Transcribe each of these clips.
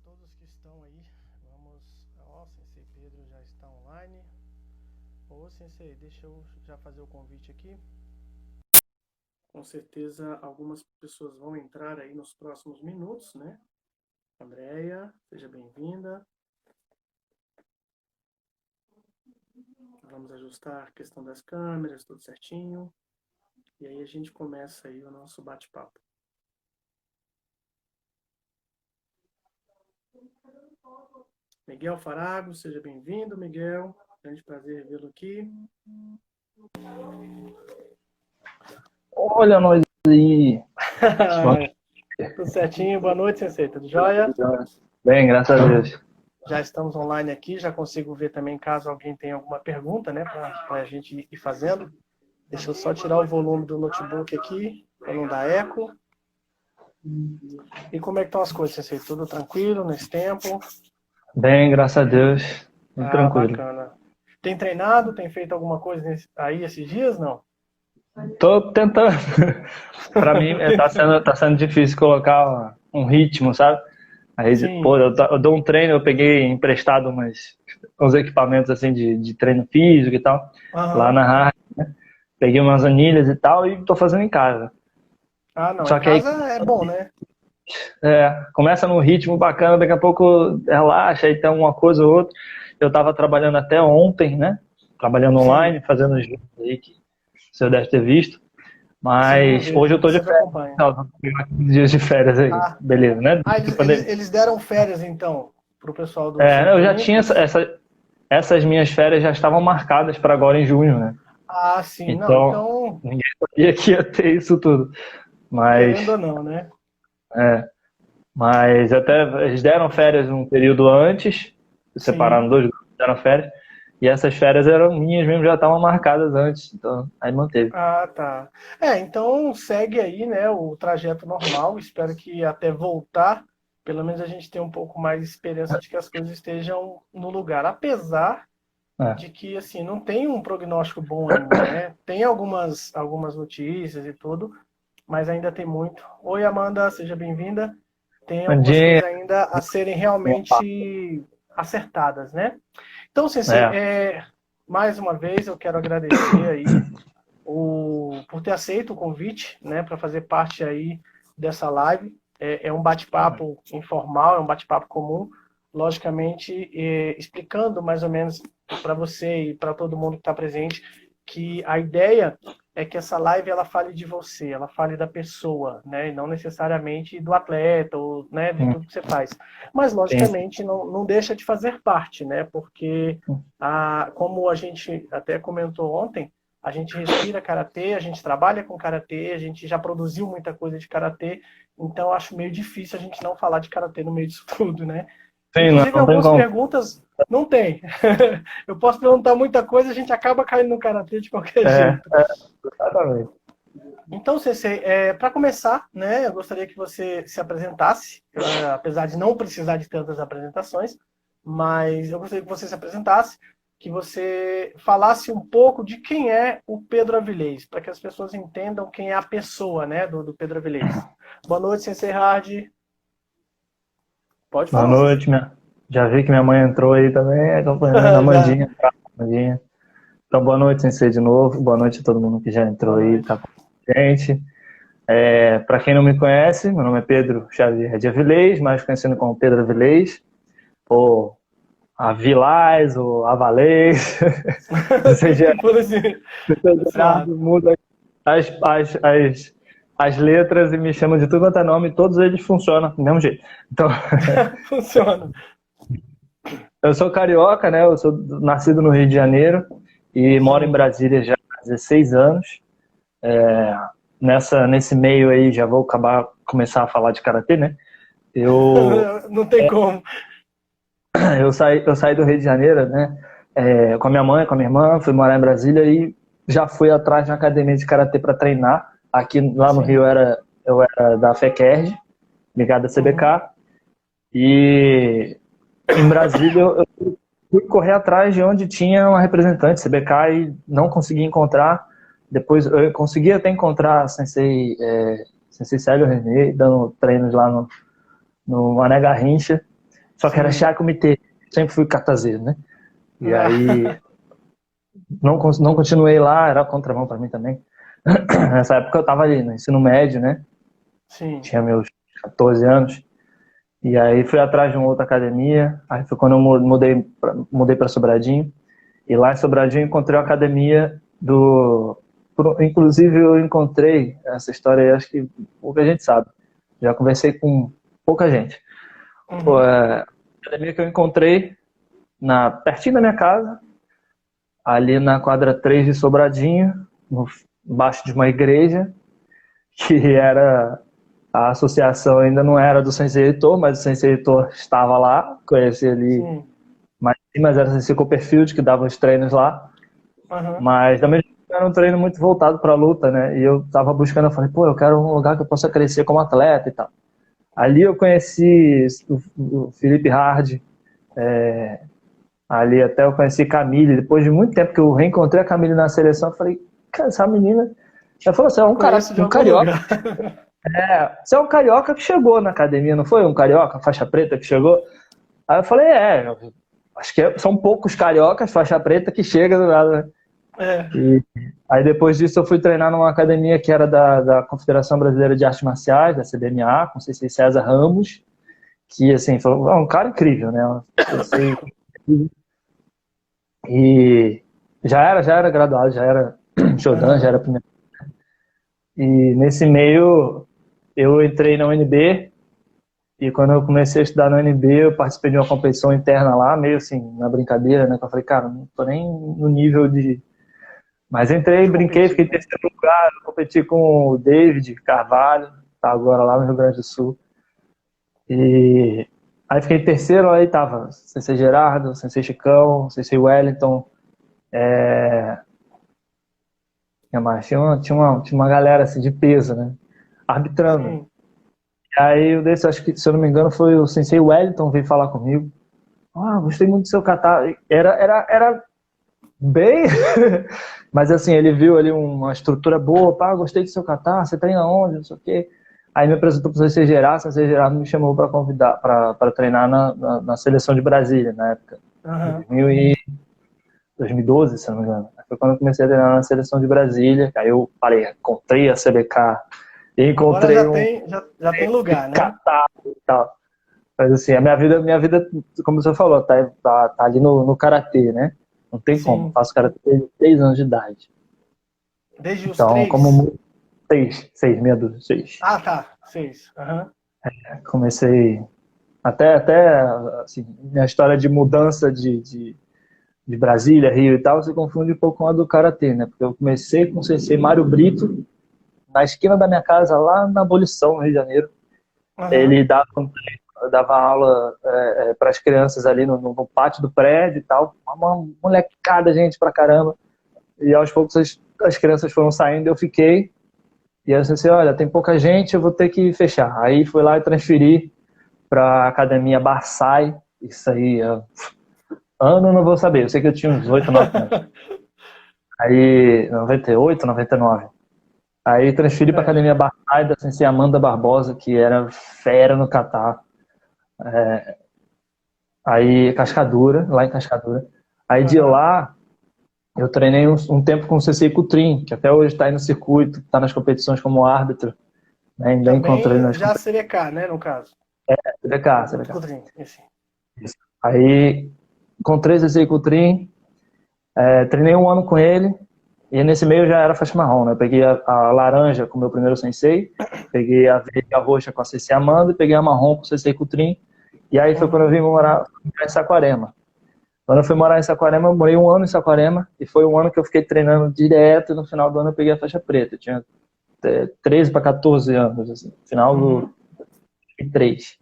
todos que estão aí. Vamos. Ó, Sensei Pedro já está online. Ô, Sensei, deixa eu já fazer o convite aqui. Com certeza algumas pessoas vão entrar aí nos próximos minutos, né? Andréia, seja bem-vinda. Vamos ajustar a questão das câmeras, tudo certinho. E aí a gente começa aí o nosso bate-papo. Miguel Farago, seja bem-vindo, Miguel. Grande prazer vê-lo aqui. Olha nós aí. Tudo certinho, boa noite, Sensei, tudo jóia? Bem, graças a Deus. Já estamos online aqui, já consigo ver também caso alguém tenha alguma pergunta, né, para a gente ir fazendo. Deixa eu só tirar o volume do notebook aqui, para não dar eco. E como é que estão as coisas, Sensei? Tudo tranquilo nesse tempo? Bem, graças a Deus. Bem tranquilo. Bacana. Tem treinado, tem feito alguma coisa aí esses dias, não? Tô tentando. Para mim, tá sendo difícil colocar um ritmo, sabe? Aí, Sim. pô, eu dou um treino, eu peguei emprestado uns equipamentos assim de treino físico e tal, lá na Hard, né? Peguei umas anilhas e tal e tô fazendo em casa. Ah, não, Só em que aí casa é bom, né? começa num ritmo bacana, daqui a pouco relaxa, aí tem uma coisa ou outra. Eu tava trabalhando até ontem, né? Trabalhando online, fazendo os vídeos aí que o senhor deve ter visto. Mas Sim, hoje eu tô de sempre férias. acompanho. Não, dias de férias aí. Ah, Beleza, né? eles deram férias, então, pro pessoal do Centro Eu já tinha Olímpico? essas minhas férias já estavam marcadas para agora em junho, né? Ah, sim. Não, Então, então, ninguém sabia que ia ter isso tudo. querendo Mas, ou não, né? é, mas até eles deram férias um período antes, separaram Sim. dois grupos, deram férias. E essas férias eram minhas mesmo, já estavam marcadas antes. Então, aí manteve. Ah, tá. Então segue aí, né, o trajeto normal. Espero que até voltar, pelo menos a gente tenha um pouco mais de esperança de que as coisas estejam no lugar. Apesar É. de que, assim, não tem um prognóstico bom ainda, né? Tem algumas notícias e tudo, mas ainda tem muito. Oi, Amanda, seja bem-vinda. Tem algumas Andinha, coisas ainda a serem realmente acertadas, né? Então, Sensei, é. mais uma vez eu quero agradecer aí por ter aceito o convite, né, para fazer parte aí dessa live. É um bate-papo informal, é um bate-papo comum, logicamente explicando mais ou menos para você e para todo mundo que está presente que a ideia é que essa live ela fale de você, ela fale da pessoa, né, e não necessariamente do atleta ou, né, de tudo que você faz. Mas Sim. logicamente não deixa de fazer parte, né, porque como a gente até comentou ontem, a gente respira karatê, a gente trabalha com karatê, a gente já produziu muita coisa de karatê, então acho meio difícil a gente não falar de karatê no meio disso tudo, né? Sim, Inclusive, não tem algumas como. perguntas não tem. Eu posso perguntar muita coisa, a gente acaba caindo no karatê de qualquer É, jeito. exatamente. Então, Sensei, para começar, né, eu gostaria que você se apresentasse, apesar de não precisar de tantas apresentações, mas eu gostaria que você se apresentasse, que você falasse um pouco de quem é o Pedro Avilés, para que as pessoas entendam quem é a pessoa, né, do Pedro Avilés. Boa noite, Sensei Hard. Pode Boa falar. noite, já vi que minha mãe entrou aí também, acompanhando a Já. Mandinha. Amandinha. Então, boa noite, Sensei, de novo. Boa noite a todo mundo que já entrou Boa aí, noite. tá com a gente. Para quem não me conhece, meu nome é Pedro Xavier de Avilés, mais conhecido como Pedro Avilés, ou Avilás, ou Avalés. Você já Por assim, suave. muda as, as, as, as letras e me chama de tudo quanto é nome, todos eles funcionam do mesmo jeito. Então, Funciona. eu sou carioca, né? Eu sou nascido no Rio de Janeiro e moro em Sim. Brasília já há 16 anos. Nesse meio aí já vou começar a falar de karatê, né? Eu, Não tem como. eu saí do Rio de Janeiro, né? Com a minha mãe, com a minha irmã, fui morar em Brasília e já fui atrás de uma academia de karatê para treinar. Aqui lá no Rio Sim. eu era da FECERD, ligado à Uhum. CBK, e em Brasília eu fui correr atrás de onde tinha uma representante CBK e não consegui encontrar. Depois eu consegui até encontrar a Sensei Célio René dando treinos lá no Mané Garrincha. Só que era Chá Comitê. Sempre fui catazeiro, né? E aí não continuei lá, era contramão para mim também. Nessa época eu tava ali no ensino médio, né? Sim. Tinha meus 14 anos. E aí fui atrás de uma outra academia. Aí foi quando eu mudei para Sobradinho. E lá em Sobradinho encontrei a academia inclusive eu encontrei essa história aí, acho que pouca gente sabe. Já conversei com pouca gente. Uhum. A academia que eu encontrei pertinho da minha casa, ali na quadra 3 de Sobradinho, embaixo de uma igreja, que era... A associação ainda não era do Sensei Heitor, mas o Sensei Heitor estava lá, conheci ali, Sim. mas era o Sensei Copperfield que dava os treinos lá, Uhum. mas também era um treino muito voltado para a luta, né? E eu tava buscando, eu falei, pô, eu quero um lugar que eu possa crescer como atleta e tal. Ali eu conheci o Felipe Hard, ali até eu conheci Camille, depois de muito tempo que eu reencontrei a Camille na seleção, eu falei, cara, essa menina... Ela falou, você é Conheço de um algum carioca. lugar. Você é um carioca que chegou na academia, não foi? Um carioca, faixa preta, que chegou. Aí eu falei, acho que são poucos cariocas, faixa preta, que chegam do nada, né? É. E aí depois disso eu fui treinar numa academia que era da Confederação Brasileira de Artes Marciais, da CBMA, com o Sensei César Ramos, que assim, foi um cara incrível, né? E já era graduado, já era Shodan, já era primeiro. E nesse meio eu entrei na UNB, e quando eu comecei a estudar na UNB, eu participei de uma competição interna lá, meio assim, na brincadeira, né? Que eu falei, cara, não tô nem no nível de... Mas entrei, brinquei, fiquei em terceiro lugar, competi com o David Carvalho, tá agora lá no Rio Grande do Sul. E aí fiquei em terceiro, aí tava Sensei Gerardo, Sensei Chicão, Sensei Wellington, tinha uma galera assim de peso, né? Arbitrando. Sim. Aí eu desse, acho que, se eu não me engano, foi o Sensei Wellington veio falar comigo. Gostei muito do seu kata. Era bem... Mas assim, ele viu ali uma estrutura boa, gostei do seu kata, você treina onde, não sei o quê. Aí me apresentou para o Sensei Gerardo me chamou para convidar, para treinar na seleção de Brasília, na época. Em 2012, se não me engano. Foi quando eu comecei a treinar na seleção de Brasília. Aí eu falei, encontrei a CBK, encontrei já tem lugar, né? kata e tal. Mas assim, a minha vida, como você falou, tá ali no karatê, né? Não tem como. Eu faço karatê desde 3 anos de idade. Desde os Então, 3? como 6, meia dúzia, 6. Ah, tá. 6. Comecei até assim, minha história de mudança de Brasília, Rio e tal, se confunde um pouco com a do karatê, né? Porque eu comecei com o sensei Mário Brito, na esquina da minha casa, lá na Abolição, no Rio de Janeiro. Ele dava aula para as crianças ali no pátio do prédio e tal, uma molecada, gente pra caramba. E aos poucos as crianças foram saindo, eu fiquei. E aí eu disse, olha, tem pouca gente, eu vou ter que fechar. Aí fui lá e transferi para a Academia Barsai. Isso aí, ano não vou saber, eu sei que eu tinha uns 8, 9 anos. Aí, 98, 99. Aí transferi para a Academia Barsai da Sensei Amanda Barbosa, que era fera no kata. Aí, Cascadura, lá em Cascadura. Aí de lá, eu treinei um tempo com o Sensei Coutrin, que até hoje está aí no circuito, está nas competições como árbitro. Né? Ainda encontrei nas já CBK, né, no caso? CBK. Aí, encontrei o Sensei Coutrin, treinei um ano com ele, e nesse meio já era faixa marrom, né? Eu peguei a laranja com o meu primeiro sensei, peguei a verde e a roxa com a Sensei Amanda, e peguei a marrom com o Sensei Coutrin, e aí foi quando eu vim morar em Saquarema. Quando eu fui morar em Saquarema, eu morei um ano em Saquarema, e foi um ano que eu fiquei treinando direto, e no final do ano eu peguei a faixa preta. Eu tinha 13 para 14 anos, assim, final do 2003.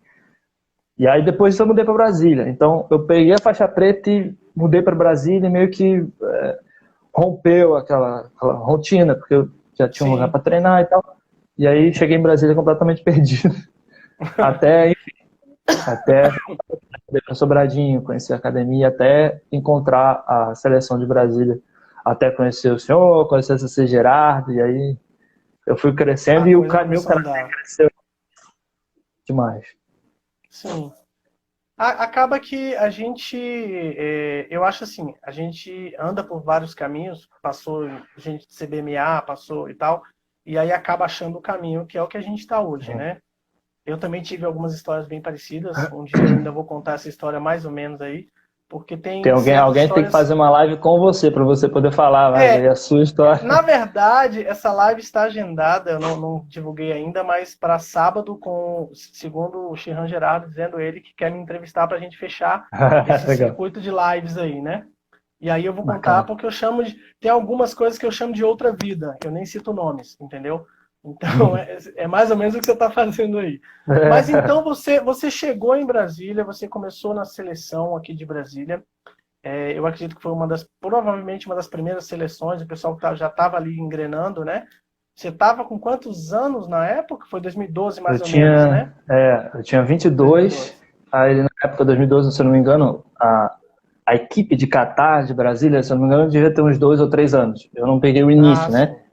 E aí depois disso eu mudei para Brasília. Então eu peguei a faixa preta e mudei para Brasília e meio que rompeu aquela rotina, porque eu já tinha um lugar para treinar e tal. E aí cheguei em Brasília completamente perdido. Até para Sobradinho, conhecer a academia, até encontrar a seleção de Brasília, até conhecer o senhor, conhecer o César Gerardo, e aí eu fui crescendo e o meu karatê cresceu demais. Sim. Acaba que a gente, eu acho assim, a gente anda por vários caminhos, passou gente de CBMA, passou e tal, e aí acaba achando o caminho que é o que a gente está hoje, Uhum. né? Eu também tive algumas histórias bem parecidas. Um dia eu ainda vou contar essa história mais ou menos aí, porque Tem tem alguém, certas alguém tem que histórias. fazer uma live com você para você poder falar mais aí É, a sua história. na verdade, essa live está agendada, eu não divulguei ainda, mas para sábado, segundo o Shihan Gerardo, dizendo ele que quer me entrevistar para a gente fechar esse Legal, circuito de lives aí, né? E aí eu vou contar bacana. porque eu chamo de. Tem algumas coisas que eu chamo de outra vida, eu nem cito nomes, entendeu? Então é mais ou menos o que você está fazendo aí. Mas então você chegou em Brasília, você começou na seleção aqui de Brasília. Eu acredito que foi provavelmente uma das primeiras seleções, o pessoal que já estava ali engrenando, né? Você estava com quantos anos na época? Foi 2012 mais ou menos, né? Eu tinha 22, 2012. aí na época de 2012, se eu não me engano, a equipe de Catar, de Brasília, se eu não me engano, devia ter uns 2 ou 3 anos. Eu não peguei o Ah, início, né? sim.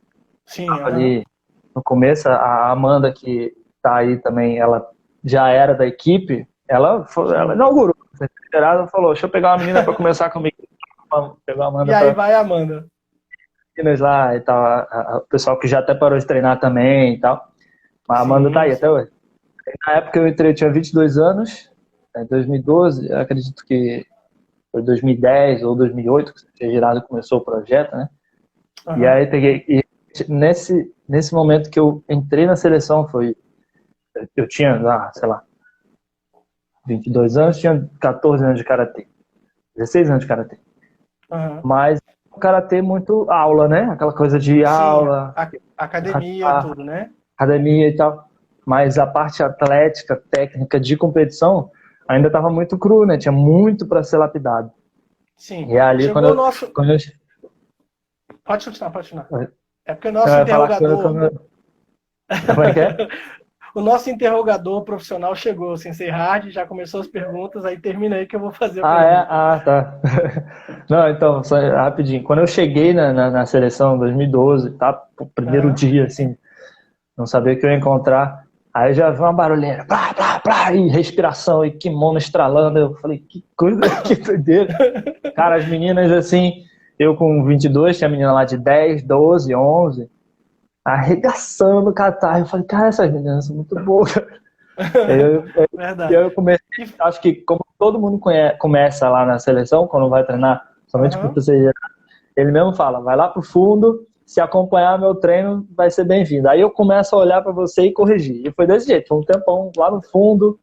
Sim, Tava aham. ali no começo, a Amanda, que tá aí também, ela já era da equipe, ela Sim. inaugurou. Ela falou, deixa eu pegar uma menina para começar comigo. Pegar a E Amanda aí para vai a Amanda. meninas lá e tal, o pessoal que já até parou de treinar também e tal. Mas a Amanda tá Sim, aí até sim. hoje. Na época eu entrei, eu tinha 22 anos, 2012, eu acredito que foi 2010 ou 2008 que o Gerardo começou o projeto, né? E Aham. aí peguei, e nesse momento que eu entrei na seleção, eu tinha, sei lá, 22 anos, tinha 14 anos de karatê, 16 anos de karatê. Aham. Mas o karatê muito aula, né? Aquela coisa de Sim, aula, academia, tudo, né? academia e tal. Mas a parte atlética, técnica de competição ainda estava muito cru, né? Tinha muito para ser lapidado. Sim. E ali, Chegou o nosso. quando eu, Pode continuar, pode continuar. eu É porque o nosso ia falar que interrogador. como é que é? O nosso interrogador profissional chegou, sem ser hard, já começou as perguntas, aí termina aí que eu vou fazer a Ah, é? pergunta. Ah, tá. Não, então, só rapidinho. Quando eu cheguei na seleção em 2012, tá? O primeiro Aham. dia, assim, não sabia o que eu ia encontrar. Aí eu já vi uma barulheira, plá, plá, plá, e respiração, e kimono estralando. Eu falei, que coisa, que doideira. Cara, as meninas, assim, eu com 22, tinha menina lá de 10, 12, 11, arregaçando o catarro. Eu falei, cara, essas meninas são muito boas. Aí Verdade. eu comecei, E, acho que como todo mundo começa lá na seleção, quando vai treinar, somente por aham. você, ele mesmo fala, vai lá pro fundo, se acompanhar meu treino, vai ser bem-vindo. Aí eu começo a olhar para você e corrigir. E foi desse jeito, foi um tempão lá no fundo,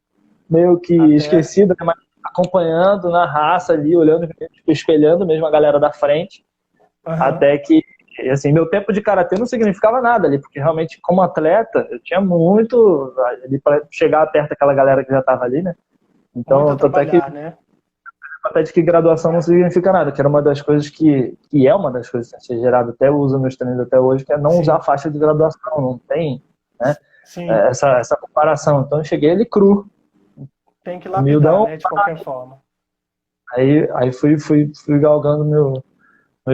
meio que Até. esquecido, né, mas acompanhando na raça ali, olhando, tipo, espelhando mesmo a galera da frente, Aham. até que, assim, meu tempo de karatê não significava nada ali, porque realmente, como atleta, eu tinha muito ali para chegar perto daquela galera que já estava ali, né? Muito Então, a até que trabalhar, né? até de que graduação não significa nada, que era uma das coisas que é uma das coisas que a ser gerado até usa nos treinos até hoje, que é não usar Sim. faixa de graduação, não tem, né, Sim. essa comparação. Então eu cheguei ele cru, Tem que lapidar, humildão, né? De qualquer forma. aí fui galgando meu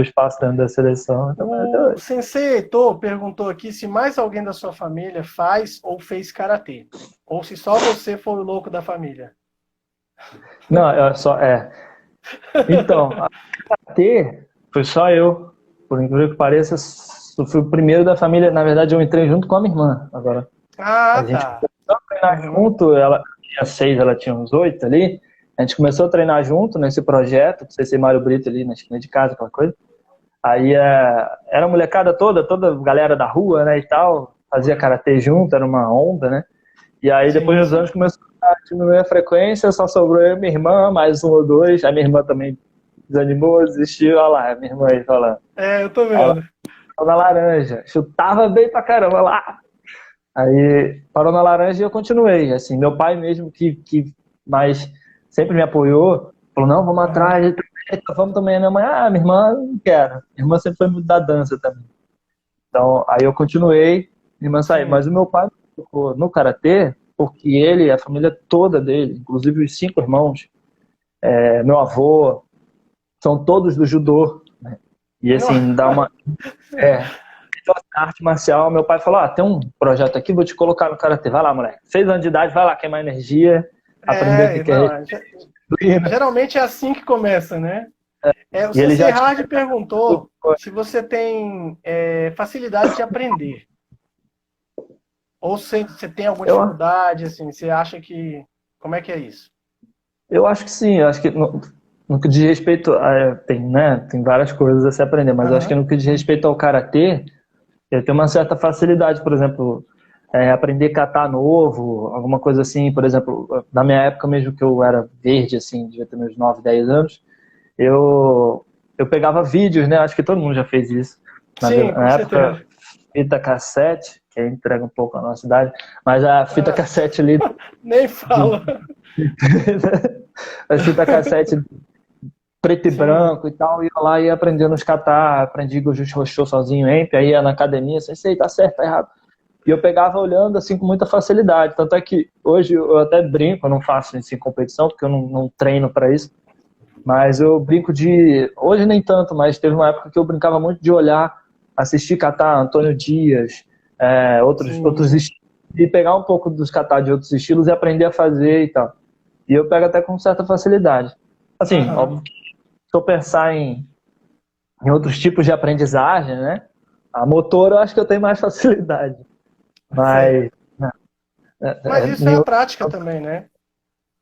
espaço dentro da seleção. Então, até O hoje. Sensei Heitor perguntou aqui se mais alguém da sua família faz ou fez karatê. Ou se só você foi o louco da família. Não, então, a T foi só eu, por incrível que pareça, eu fui o primeiro da família. Na verdade, eu entrei junto com a minha irmã. Agora, a Ah, gente tá. começou a treinar Uhum. junto, ela tinha 6, ela tinha uns 8 ali. A gente começou a treinar junto nesse projeto, com o CC Mário Brito ali na esquina de casa, aquela coisa. Aí era a molecada toda a galera da rua, né, e tal, fazia karatê junto, era uma onda, né? E aí depois Sim, dos anos sim. começou a diminuir a frequência, só sobrou eu e minha irmã, mais um ou dois. A minha irmã também desanimou, desistiu, olha lá, a minha irmã aí falando. É, eu tô Ela vendo. parou na laranja, chutava bem pra caramba lá. Aí parou na laranja e eu continuei. Assim, meu pai mesmo que mais sempre me apoiou, falou, não, vamos Aham. atrás, vamos também. Minha mãe, minha irmã não quero. Minha irmã sempre foi muito da dança também. Então, aí eu continuei, minha irmã saiu. Sim. Mas o meu pai ficou no karatê porque ele, a família toda dele, inclusive os 5 irmãos, meu avô, são todos do judô. Né? E Não. assim, dá uma. É, então, a arte marcial, meu pai falou: tem um projeto aqui, vou te colocar no karatê. Vai lá, moleque. 6 anos de idade, vai lá queimar energia. aprender o que não, é disciplina. geralmente é assim que começa, né? O E ele Sensei já Hard perguntou se você tem facilidade de aprender. Ou se você tem alguma eu, dificuldade, assim, você acha que... Como é que é isso? eu acho que sim, eu acho que no que diz respeito tem, né, tem várias coisas a se aprender, mas eu acho que Aham. no que diz respeito ao karatê, eu tenho uma certa facilidade, por exemplo, aprender kata novo, alguma coisa assim, por exemplo, na minha época mesmo que eu era verde, assim, devia ter meus 9, 10 anos, eu pegava vídeos, né, acho que todo mundo já fez isso, Sim, com na época, certeza. fita cassete, que aí entrega um pouco a nossa idade, mas a fita Ah, cassete ali, nem de, fala. a fita cassete preto e Sim. branco e tal, ia lá e aprendendo os kata, aprendi Goju Hoshô sozinho, aí ia na academia, sei, tá certo, tá errado. E eu pegava olhando assim com muita facilidade, tanto é que hoje eu até brinco, eu não faço isso em competição, porque eu não treino para isso, mas eu brinco hoje nem tanto, mas teve uma época que eu brincava muito de olhar, assistir kata, Antônio Dias, outros Sim. estilos, e pegar um pouco dos kata de outros estilos e aprender a fazer e tal. E eu pego até com certa facilidade. Assim, Aham. óbvio que se eu pensar em outros tipos de aprendizagem, né? A motor eu acho que eu tenho mais facilidade. Mas Certo. Mas isso é em a outro- prática também, né?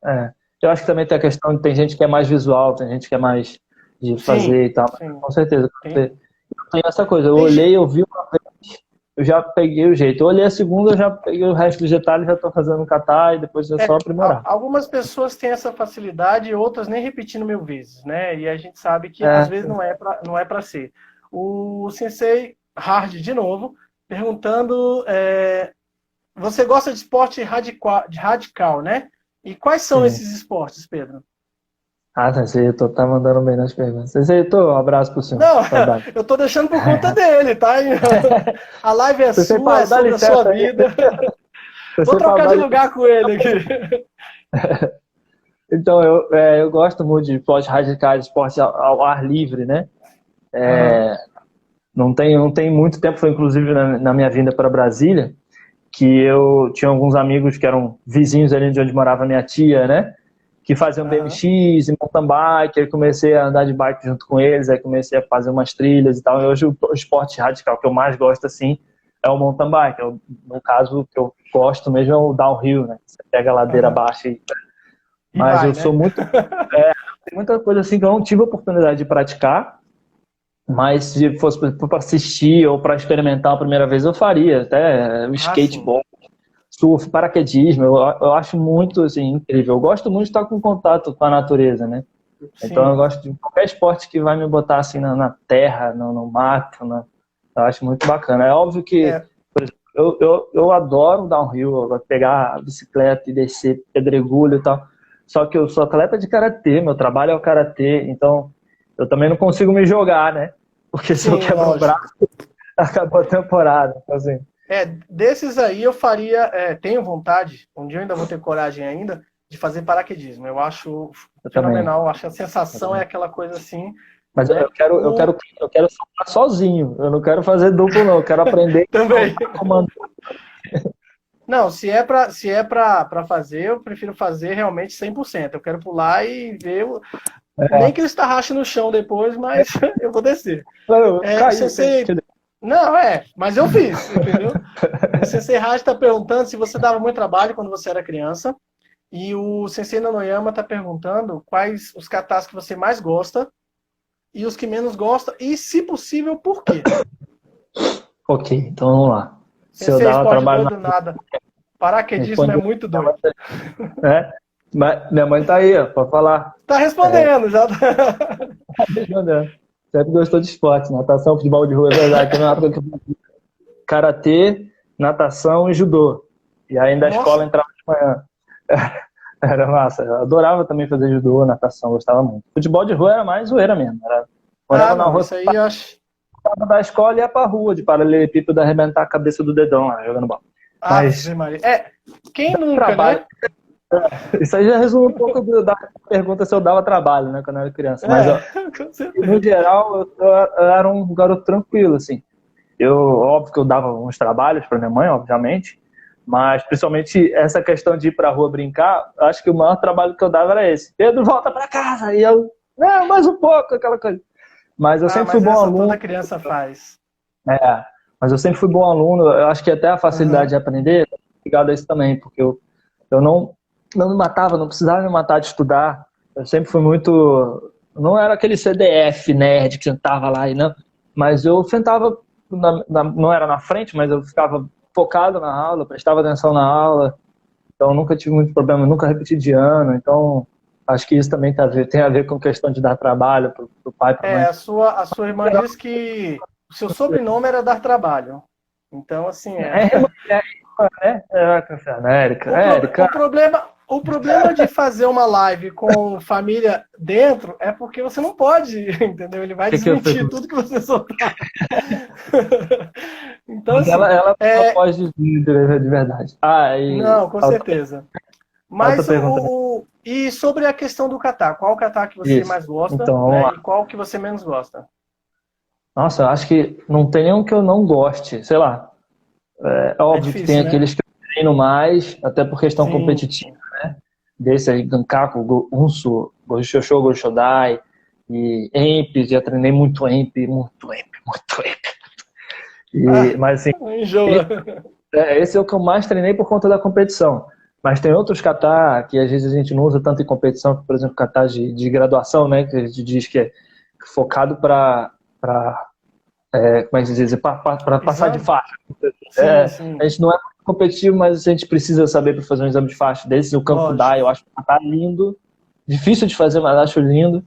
é, eu acho que também tem a questão de tem gente que é mais visual, tem gente que é mais de Sim, fazer e tal. sim. Com certeza. Tem, Eu tenho essa coisa. Eu tem, olhei, eu vi uma vez, eu já peguei o jeito. Eu olhei a segunda, eu já peguei o resto dos detalhes, já estou fazendo um catar e depois é só aprimorar. algumas pessoas têm essa facilidade e outras nem repetindo 1000 vezes, né? E a gente sabe que às É, vezes não é para ser. O Sensei Hard, de novo, perguntando: você gosta de esporte radical, né? E quais são sim. esses esportes, Pedro? Sensei, tá mandando bem nas perguntas. Sensei, um abraço pro senhor. Não, Saudade. eu tô deixando por conta dele, tá? A live é Sensei sua, Paulo, é dá sobre a sua licença aí. vida. Vou Sensei Paulo, trocar dá de licença. lugar com ele aqui. Então, eu gosto muito de esportes radicais, esportes ao ar livre, né? Aham, Não tem muito tempo, foi inclusive na minha vinda para Brasília, que eu tinha alguns amigos que eram vizinhos ali de onde morava minha tia, né? Que faziam aham. BMX e mountain bike, aí comecei a andar de bike junto com eles, aí comecei a fazer umas trilhas e tal. E hoje o esporte radical que eu mais gosto, assim, é o mountain bike. No caso, o que eu gosto mesmo é o downhill, né? Você pega a ladeira Aham. abaixo. E Mas vai, eu sou né? tem muita coisa assim que eu não tive a oportunidade de praticar, mas se fosse para assistir ou para experimentar a primeira vez, eu faria. Até o Ah, sim. skateboard, surf, paraquedismo, eu acho muito assim, incrível. Eu gosto muito de estar com contato com a natureza, né? Então eu Sim. gosto de qualquer esporte que vai me botar assim na terra, no mato, eu acho muito bacana. É óbvio que É, eu adoro downhill, eu gosto de pegar a bicicleta e descer pedregulho e tal. Só que eu sou atleta de karatê, meu trabalho é o karatê, então eu também não consigo me jogar, né? Porque se eu sim, quebro um braço, lógico. acabou a temporada. Então, assim, Desses aí eu faria, tenho vontade, um dia eu ainda vou ter coragem ainda, de fazer paraquedismo. Eu acho eu também. fenomenal, acho que a Eu sensação é também. aquela coisa assim, Mas eu né? quero, eu quero, eu quero soltar sozinho. Eu não quero fazer duplo, não. Eu quero aprender a Também. soltar comando. Não, se é para fazer, eu prefiro fazer realmente 100%. Eu quero pular e ver, nem que ele estarrache no chão depois, mas eu vou descer. Eu caí. Sensei, não, mas eu fiz, entendeu? O Sensei Raj está perguntando se você dava muito trabalho quando você era criança. E o Sensei Nanoyama está perguntando quais os katas que você mais gosta e os que menos gosta, e, se possível, por quê? Ok, então vamos lá. Se eu Sensei, dava esporte trabalho na doido, nada. Paraquedismo é responder, muito doido. né? Mas minha mãe tá aí, ó, pra falar. Tá É, respondendo, já. respondendo. Sempre gostou de esporte, natação, futebol de rua, é verdade. Teve uma época que eu fazia karatê, natação e judô. E aí da escola Nossa, entrava de manhã. Era massa. Eu adorava também fazer judô, natação, gostava muito. Futebol de rua era mais zoeira mesmo. Morava na não, rua, isso aí eu acho. passava da escola e ia pra rua de paralelepípedo arrebentar a cabeça do dedão lá, jogando bola. Mas Ave Maria. Quem nunca, trabalho. né? Isso aí já resume um pouco da pergunta se eu dava trabalho, né, quando eu era criança. Mas, ó, Com no certeza. geral, eu era um garoto tranquilo, assim. Óbvio que eu dava uns trabalhos para minha mãe, obviamente, Mas, principalmente, essa questão de ir pra rua brincar, acho que o maior trabalho que eu dava era esse. Pedro, volta pra casa! E eu, não, mais um pouco, aquela coisa. Mas eu sempre fui Mas bom essa aluno. toda criança faz. É, mas eu sempre fui bom aluno. Eu acho que até a facilidade Aham. de aprender é ligado a isso também, porque eu não me matava, não precisava me matar de estudar. Eu sempre fui muito. Não era aquele CDF nerd que sentava lá e não. Mas eu sentava, não era na frente, mas eu ficava focado na aula, prestava atenção na aula. Então nunca tive muito problema, nunca repeti de ano. Então acho que isso também tem a ver com questão de dar trabalho pro pai, pra mãe. A sua irmã disse que o seu sobrenome era dar trabalho. Então, assim, Érica, O, pro- Érica. o problema de fazer uma live com família dentro é porque você não pode, entendeu? Ele vai Que eu fiz? desmentir tudo que você soltar. Então, Mas assim, ela pode dizer de verdade. não, com certeza. A outra Mas pergunta. e sobre a questão do catar, qual catar que você Isso. mais gosta, Então, vamos né? lá. E qual que você menos gosta? Nossa, eu acho que não tem nenhum que eu não goste. Sei lá. É É óbvio que tem difícil, né? aqueles que eu treino mais, até por questão Sim. competitiva, né? Desse aí, Gankaku, Unsu, Goju-Shosho, Goju-Shodai e Emp, já treinei muito Emp, muito Emp, muito Emp. Mas assim, Enjoa. esse é o que eu mais treinei por conta da competição. Mas tem outros kata que às vezes a gente não usa tanto em competição, por exemplo, kata de graduação, né? Que a gente diz que é focado para como é que se diz? Para passar de Exame? faixa. Sim, sim. A gente não é muito competitivo, mas a gente precisa saber para fazer um exame de faixa desse. O Campo Dai, Lógico. eu acho que tá lindo. Difícil de fazer, mas acho lindo.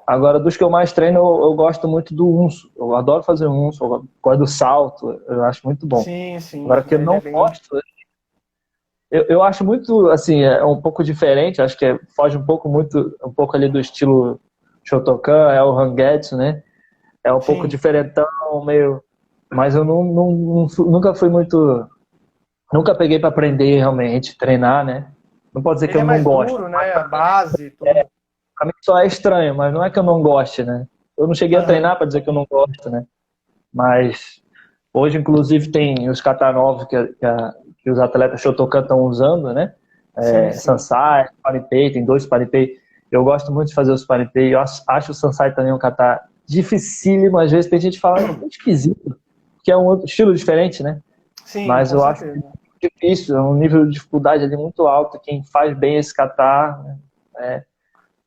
Agora, dos que eu mais treino, eu gosto muito do Unso. Eu adoro fazer Unso, eu gosto do salto, eu acho muito bom. Sim, sim. Agora, que eu Ele é não bem. gosto, eu acho muito, assim, é um pouco diferente, acho que foge um pouco ali do estilo Shotokan, é o Hangetsu, né? É um pouco Sim. diferentão, meio... Mas eu nunca fui muito... Nunca peguei para aprender realmente, treinar, né? Não pode dizer que Ele eu é não mais gosto. duro, né? A base, tudo. Pra mim só é estranho, mas não é que eu não goste, né? Eu não cheguei a Aham. treinar para dizer que eu não gosto, né? Mas hoje, inclusive, tem os kata novos que os atletas Shotokan estão usando, né? Sim, sim. Sansai, Paripei, tem 2 Paripei. Eu gosto muito de fazer os Paripei. Eu acho o Sansai também um kata dificílimo. Às vezes tem gente que fala, é esquisito, que é um outro estilo diferente, né? Sim, Mas com eu acho certeza. difícil, é um nível de dificuldade ali muito alto. Quem faz bem esse kata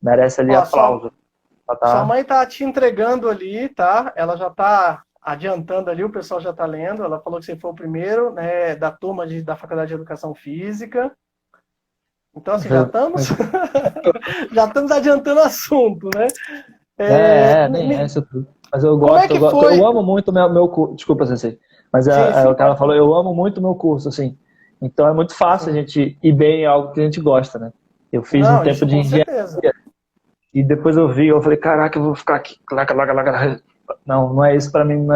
merece ali Ó, sua, aplauso. sua Kata. mãe tá te entregando ali, tá? Ela já tá adiantando ali, o pessoal já tá lendo. Ela falou que você foi o primeiro, né, da turma da Faculdade de Educação Física. Então, assim, já estamos já estamos adiantando o assunto, né? Nem é isso tudo. Mas eu Como é gosto, que eu foi? amo muito meu curso. Desculpa, Sensei. Mas Sim, sim, o que ela pode falou, falar. eu amo muito meu curso, assim. Então é muito fácil a Sim. gente ir bem em algo que a gente gosta, né? Eu fiz um Não, tempo isso de com engenharia certeza. e depois eu falei, caraca, eu vou ficar aqui. Não, não é isso pra mim,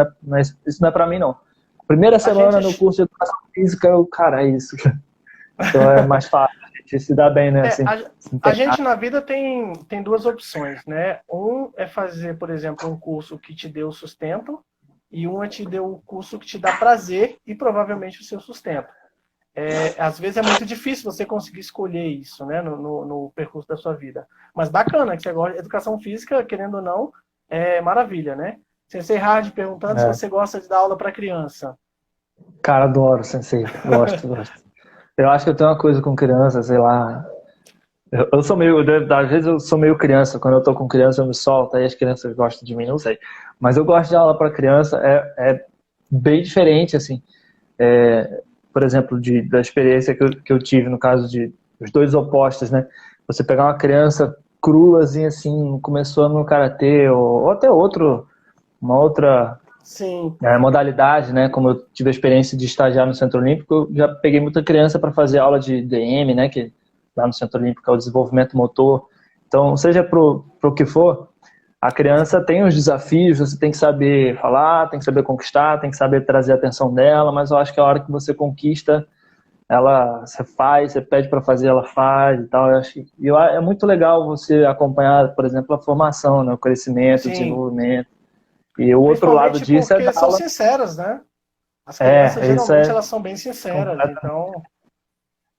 isso não é pra mim, não. Primeira A gente, semana no curso de educação física, cara, é isso. Então é mais fácil a gente se dar bem, né? é, Assim, a, se a empenhar. gente na vida tem duas opções, né? Um é fazer, por exemplo, um curso que te dê o sustento e um é te dê o curso que te dá prazer e provavelmente o seu sustento. Às vezes é muito difícil você conseguir escolher isso, né, no percurso da sua vida. Mas bacana que você gosta de educação física, querendo ou não, é maravilha, né? Sensei Hard perguntando se É. você gosta de dar aula para criança. Cara, adoro, Sensei. Gosto. Eu acho que eu tenho uma coisa com criança, sei lá. Eu sou meio, às vezes eu sou meio criança. Quando eu tô com criança, eu me solto, aí as crianças gostam de mim, não sei. Mas eu gosto de aula para criança, é bem diferente, assim. Por exemplo, da experiência que eu tive no caso de os dois opostos, né? Você pegar uma criança cruazinha, assim, começou no karatê, ou até uma outra Sim, modalidade, né? Como eu tive a experiência de estagiar no Centro Olímpico, eu já peguei muita criança para fazer aula de DM, né? Que lá no Centro Olímpico é o desenvolvimento motor. Então, seja pro que for, a criança tem os desafios, você tem que saber falar, tem que saber conquistar, tem que saber trazer a atenção dela, mas eu acho que a hora que você conquista, você faz, você pede para fazer, ela faz e tal. É muito legal você acompanhar, por exemplo, a formação, né? O crescimento, o sim. desenvolvimento. E o outro lado Principalmente disso é porque dar são aula. sinceras, né? As crianças, Isso geralmente, é elas são bem sinceras. completamente. Então,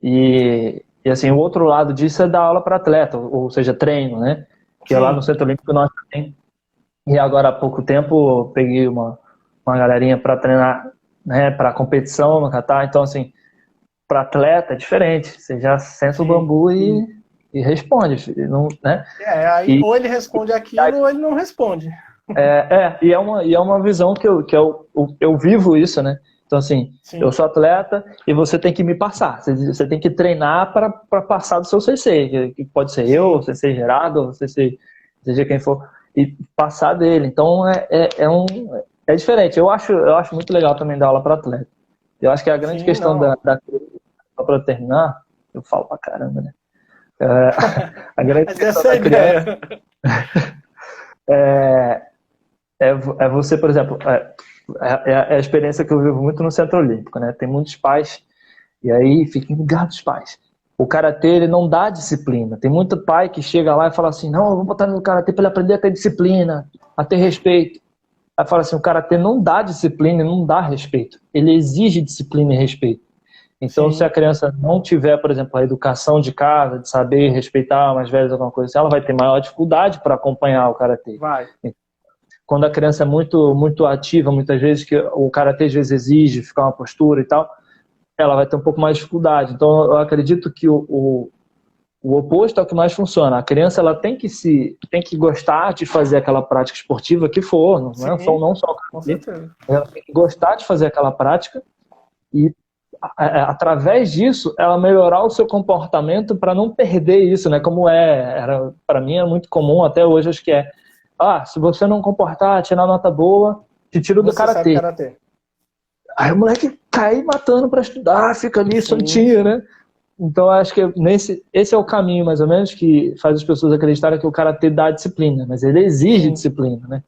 E assim, o outro lado disso é dar aula para atleta, ou seja, treino, né? Que lá no Centro Olímpico nós também. E agora há pouco tempo eu peguei uma galerinha para treinar, né, para competição no Catar. Então, assim, para atleta é diferente. Você já senta o bambu e responde, filho, não, né? Aí ou ele responde aquilo ou ele não responde. E é uma visão que eu vivo isso, né? Então, assim, eu sou atleta e você tem que me passar. Você tem que treinar para passar do seu CC, que pode ser eu, CC Gerardo, CC, seja quem for, e passar dele. Então, é diferente. Eu acho muito legal também dar aula para atleta. Eu acho que a grande questão só para terminar, eu falo pra caramba, né? A grande questão da criança é você, por exemplo, é a experiência que eu vivo muito no Centro Olímpico, né? Tem muitos pais, e aí fiquem ligados os pais. O karatê, ele não dá disciplina. Tem muito pai que chega lá e fala assim, não, eu vou botar no karatê para ele aprender a ter disciplina, a ter respeito. Aí fala assim, o karatê não dá disciplina e não dá respeito. Ele exige disciplina e respeito. Então, se a criança não tiver, por exemplo, a educação de casa, de saber respeitar mais velhos, alguma coisa assim, ela vai ter maior dificuldade para acompanhar o karatê. Quando a criança é muito, muito ativa, muitas vezes, que o karatê às vezes exige ficar uma postura e tal, ela vai ter um pouco mais de dificuldade. Então, eu acredito que o oposto é o que mais funciona. A criança ela tem que gostar de fazer aquela prática esportiva que for, não só o karatê. Ela tem que gostar de fazer aquela prática e através disso, ela melhorar o seu comportamento para não perder isso, né? Como para mim é muito comum, até hoje acho que se você não comportar, tirar nota boa, te tiro do karatê. Aí o moleque cai matando para estudar, fica ali santinho, né? Então acho que esse é o caminho, mais ou menos, que faz as pessoas acreditarem que o karatê dá disciplina, mas ele exige disciplina, né?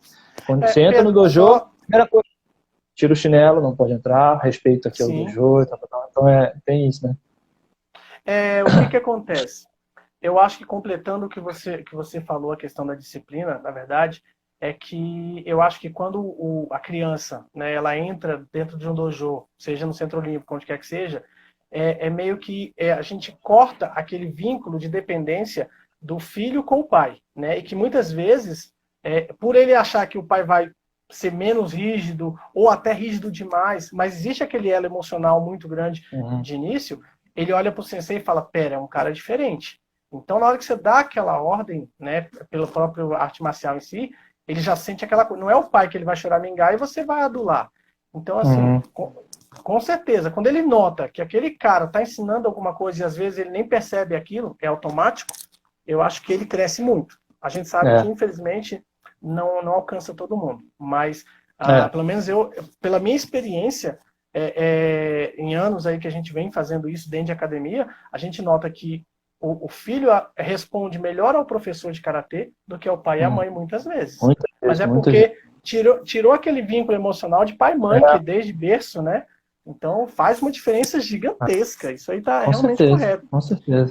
Quando você entra no dojo, primeira coisa, tira o chinelo, não pode entrar, respeito aqui ao dojo, então tem isso, né? O que acontece? Eu acho que completando o que você falou, a questão da disciplina, na verdade, é que eu acho que quando a criança, né, ela entra dentro de um dojo, seja no Centro Olímpico, onde quer que seja, meio que a gente corta aquele vínculo de dependência do filho com o pai, né? E que muitas vezes, por ele achar que o pai vai ser menos rígido ou até rígido demais, mas existe aquele elo emocional muito grande de início, ele olha para o sensei e fala, pera, é um cara diferente. Então, na hora que você dá aquela ordem, né, pelo próprio arte marcial em si, ele já sente aquela coisa. Não é o pai que ele vai choramingar e você vai adular. Então, assim, com certeza, quando ele nota que aquele cara está ensinando alguma coisa e às vezes ele nem percebe aquilo, é automático, eu acho que ele cresce muito. A gente sabe que, infelizmente, não alcança todo mundo. Mas, pelo menos pela minha experiência, em anos aí que a gente vem fazendo isso dentro de academia, a gente nota que o filho responde melhor ao professor de karatê do que ao pai e à mãe, muitas vezes. Mas é porque tirou aquele vínculo emocional de pai e mãe, que desde berço, né? Então faz uma diferença gigantesca. Isso aí tá realmente correto. Com certeza.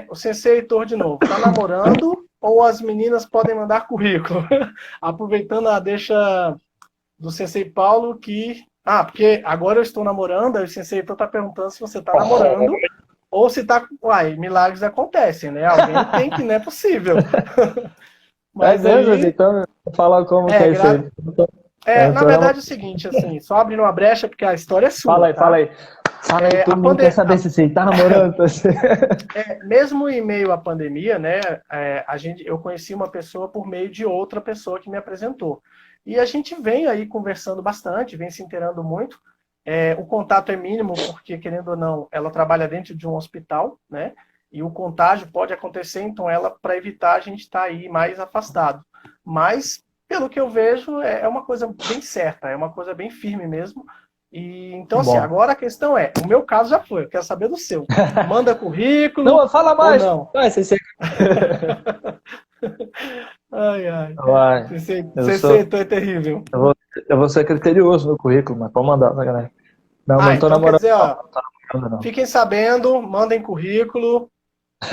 O sensei Heitor, de novo, tá namorando ou as meninas podem mandar currículo? Aproveitando a deixa do sensei Paulo que... porque agora eu estou namorando, aí o sensei Heitor tá perguntando se você tá namorando. Ou se tá... milagres acontecem, né? Alguém tem que... Não é possível. Mas aí... Então, fala como que é isso aí. Na verdade é o seguinte, assim, só abrindo uma brecha, porque a história é sua. Fala aí. Todo mundo quer saber se você tá namorando. Mesmo em meio à pandemia, né? Eu conheci uma pessoa por meio de outra pessoa que me apresentou. E a gente vem aí conversando bastante, vem se inteirando muito. O contato é mínimo, porque, querendo ou não, ela trabalha dentro de um hospital, né? E o contágio pode acontecer, então para evitar a gente estar aí mais afastado. Mas, pelo que eu vejo, é uma coisa bem certa, é uma coisa bem firme mesmo. E, então, assim, agora a questão o meu caso já foi, eu quero saber do seu. Manda currículo. Não, fala mais. Ou não. Ai. Você é terrível. Eu vou ser criterioso no currículo, mas pode mandar, galera. Não tô então namorando. Quer dizer, não. Fiquem sabendo, mandem currículo,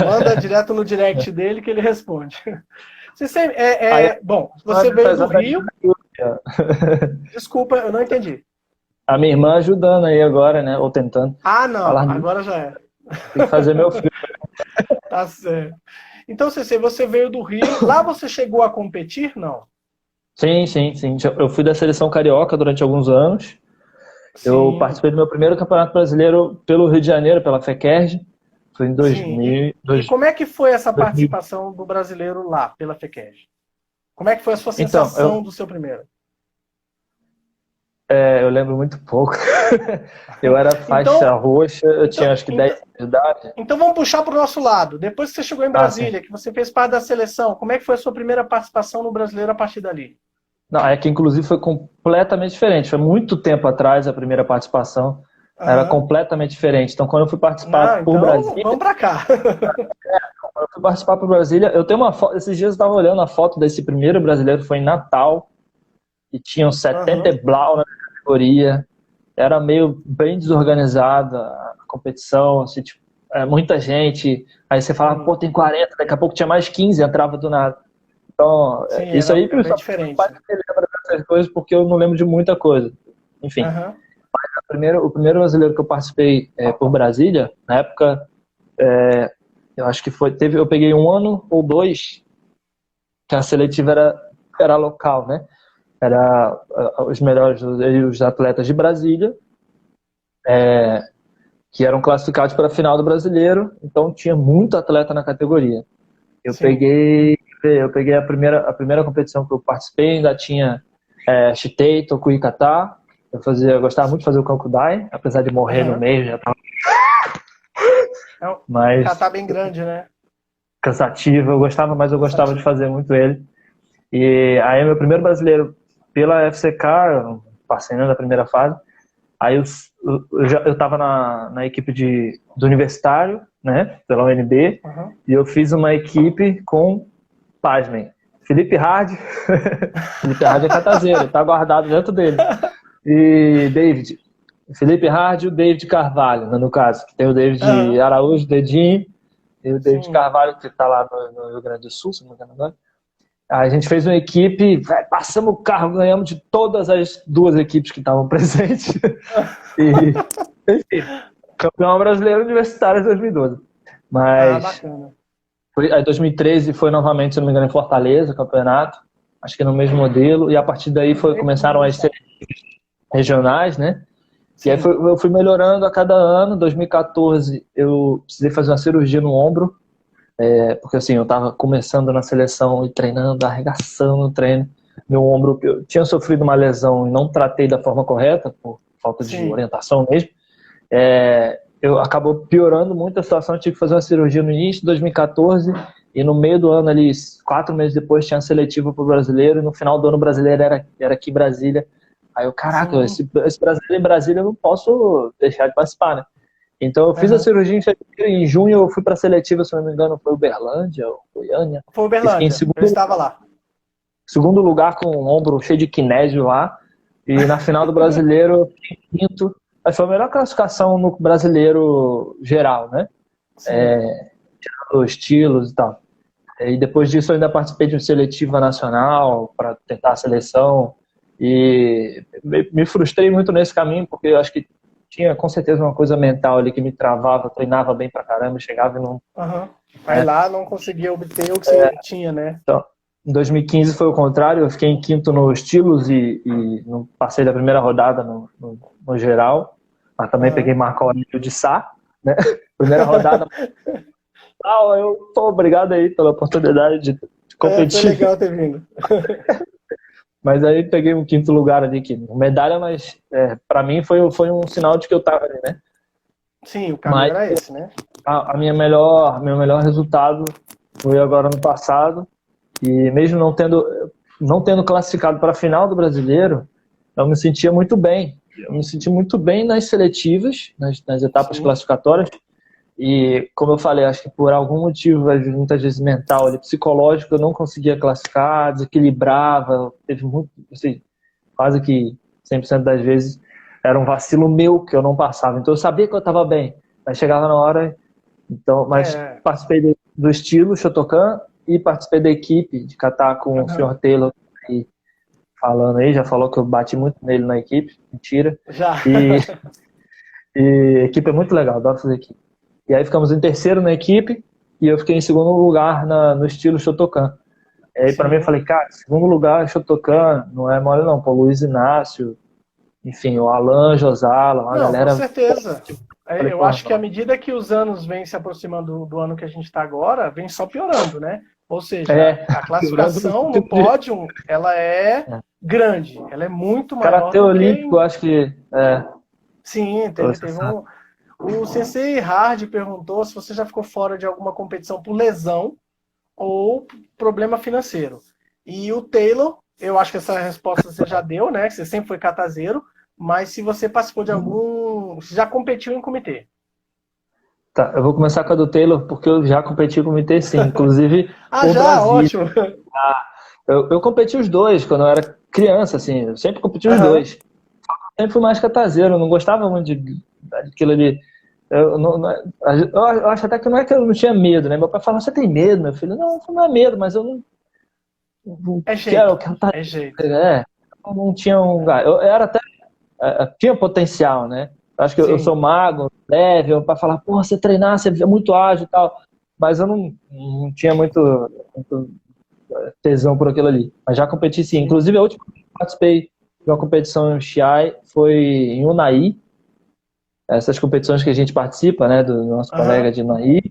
manda direto no direct dele que ele responde. Bom, você veio do Rio. Desculpa, eu não entendi. A minha irmã ajudando aí agora, né? Ou tentando. Não, agora já é. Tem que fazer meu filho. Tá certo. Então, CC, você veio do Rio. Lá você chegou a competir? Não. Sim, sim, sim. Eu fui da seleção carioca durante alguns anos. Eu Sim, participei do meu primeiro campeonato brasileiro pelo Rio de Janeiro, pela FECERJ. Foi em sim. E como é que foi essa 2000. participação do brasileiro lá, pela FECERJ? Como é que foi a sua Então, sensação do seu primeiro? eu lembro muito pouco. Eu era faixa Então, roxa, eu então, tinha acho que 10 então, anos de idade. então vamos puxar para o nosso lado. Depois que você chegou em Ah, sim. Brasília, que você fez parte da seleção, como é que foi a sua primeira participação no brasileiro a partir dali? Não, é que inclusive foi completamente diferente. Foi muito tempo atrás a primeira participação. Era Aham. completamente diferente. Então, quando eu fui participar Não, por então Brasília, vamos para cá. eu tenho uma foto. Esses dias eu estava olhando a foto desse primeiro brasileiro, foi em Natal, e tinham 70 Aham. e blau na categoria. Era meio bem desorganizada a competição, assim, tipo, muita gente. Aí você falava, pô, Sim, tem 40, daqui a pouco tinha mais 15, entrava do nada. Então, sim, isso aí, é bem pessoal, diferente. faz me lembra dessas coisas porque eu não lembro de muita coisa. Enfim, Aham. o primeiro brasileiro que eu participei por Brasília, na época, eu acho que eu peguei um ano ou dois que a seletiva era local, né? Era os melhores, os atletas de Brasília, que eram classificados para a final do brasileiro, então tinha muito atleta na categoria. Eu Sim. peguei, eu peguei a primeira competição que eu participei, ainda tinha Shitei, Tokui Kata. Eu gostava muito de fazer o Kankudai, apesar de morrer no Aham. meio, já tava É um mais catar bem grande, né? cansativo. Mas eu gostava de Cansativo. fazer muito ele. E aí, meu primeiro brasileiro pela FCK, eu não passei nem da primeira fase. Aí eu tava na equipe do universitário, né, pela UNB, Aham. e eu fiz uma equipe com, pasmem, Felipe Hard. Felipe Hard é catazeiro, tá guardado dentro dele. E David. Felipe Hard e o David Carvalho, né, no caso. Que tem o David Aham. Araújo, Dedinho, e o David Sim. Carvalho, que tá lá no Rio Grande do Sul, se não me engano agora. A gente fez uma equipe, passamos o carro, ganhamos de todas as duas equipes que estavam presentes. E, enfim, campeão brasileiro universitário de 2012. Ah, Mas bacana. aí 2013 foi novamente, se não me engano, em Fortaleza, o campeonato. Acho que no mesmo modelo. E a partir daí começaram as regionais, né? E aí Sim. eu fui melhorando a cada ano. Em 2014 eu precisei fazer uma cirurgia no ombro, porque assim, eu estava começando na seleção e treinando, arregaçando o treino. Meu ombro, eu tinha sofrido uma lesão e não tratei da forma correta, por falta de Sim. orientação mesmo. Eu acabou piorando muito a situação. Eu tive que fazer uma cirurgia no início de 2014 e no meio do ano, ali, 4 meses depois, tinha a seletiva para o brasileiro. E no final do ano, o brasileiro era aqui em Brasília. Aí eu, caraca, Sim. esse brasileiro em Brasília eu não posso deixar de participar, né? Então eu fiz a Aham. cirurgia em fevereiro, em junho eu fui para a seletiva, se não me engano, foi Uberlândia ou Goiânia, Foi e fiquei em Uberlândia. Eu estava lá. segundo lugar com o ombro cheio de kinésio lá. E na final do brasileiro eu fiquei em quinto. Mas foi a melhor classificação no brasileiro geral, né? Sim. Os estilos e tal. E depois disso eu ainda participei de uma seletiva nacional para tentar a seleção. E me frustrei muito nesse caminho, porque eu acho que tinha com certeza uma coisa mental ali que me travava, eu treinava bem pra caramba, chegava e não. Aham. Aí Né? lá não conseguia obter o que você tinha, né? Então, em 2015 foi o contrário, eu fiquei em quinto no estilos e não passei da primeira rodada no geral, mas também peguei Aham. Marco Aurélio de Sá, né? Primeira rodada, eu tô obrigado aí pela oportunidade de É, foi competir. legal ter vindo. Mas aí peguei um quinto lugar ali, que medalha, mas para mim foi um sinal de que eu tava ali, né? Sim, o caminho Mas era esse, né? meu melhor resultado foi agora no passado, e mesmo não tendo classificado para a final do brasileiro, eu me sentia muito bem. Eu me senti muito bem nas seletivas, nas etapas Sim. classificatórias. E, como eu falei, acho que por algum motivo, muitas vezes mental, psicológico, eu não conseguia classificar, desequilibrava. Teve muito, assim, quase que 100% das vezes era um vacilo meu que eu não passava. Então eu sabia que eu estava bem, mas chegava na hora. Então, mas É. participei do estilo Shotokan e participei da equipe de catar com o Aham. Sr. Taylor aí, falando aí, já falou que eu bati muito nele na equipe, mentira. Já. E, e a equipe é muito legal, adoro fazer equipe. E aí ficamos em terceiro na equipe e eu fiquei em segundo lugar no estilo Shotokan. E aí para mim eu falei, cara, segundo lugar Shotokan não é mole não, pô, Luiz Inácio, enfim, o Alan Josala, uma Não, com galera. certeza. Falei, Eu porra, acho que à medida que os anos vêm se aproximando do ano que a gente está agora, vem só piorando, né? Ou seja, a classificação no pódio, ela é grande, ela é muito maior Karatê do que... olímpico, acho que... Sim, teve um... O Sensei Hard perguntou se você já ficou fora de alguma competição por lesão ou problema financeiro. E o Taylor, eu acho que essa resposta você já deu, né? Que você sempre foi catazeiro, mas se você participou de algum... Você já competiu em comitê? Tá, eu vou começar com a do Taylor, porque eu já competi em comitê sim, inclusive Ah, o já? Brasil. Ótimo! Eu competi os dois quando eu era criança, assim, eu sempre competi os dois. Sempre fui mais catazeiro, eu não gostava muito daquilo ali. Eu acho até que não é que eu não tinha medo, né? Meu pai falava, você tem medo, meu filho? Não é medo, mas eu não É jeito, quero, eu quero estar... é jeito. Eu não tinha um... Eu era até... tinha potencial, né? Eu acho que eu sou magro, leve, meu pai falava, pô, você treinar, você é muito ágil e tal. Mas eu não tinha muito tesão por aquilo ali. Mas já competi sim. Inclusive, a última vez que eu participei de uma competição em Chiai foi em Unai. Essas competições que a gente participa, né, do nosso colega de Unai.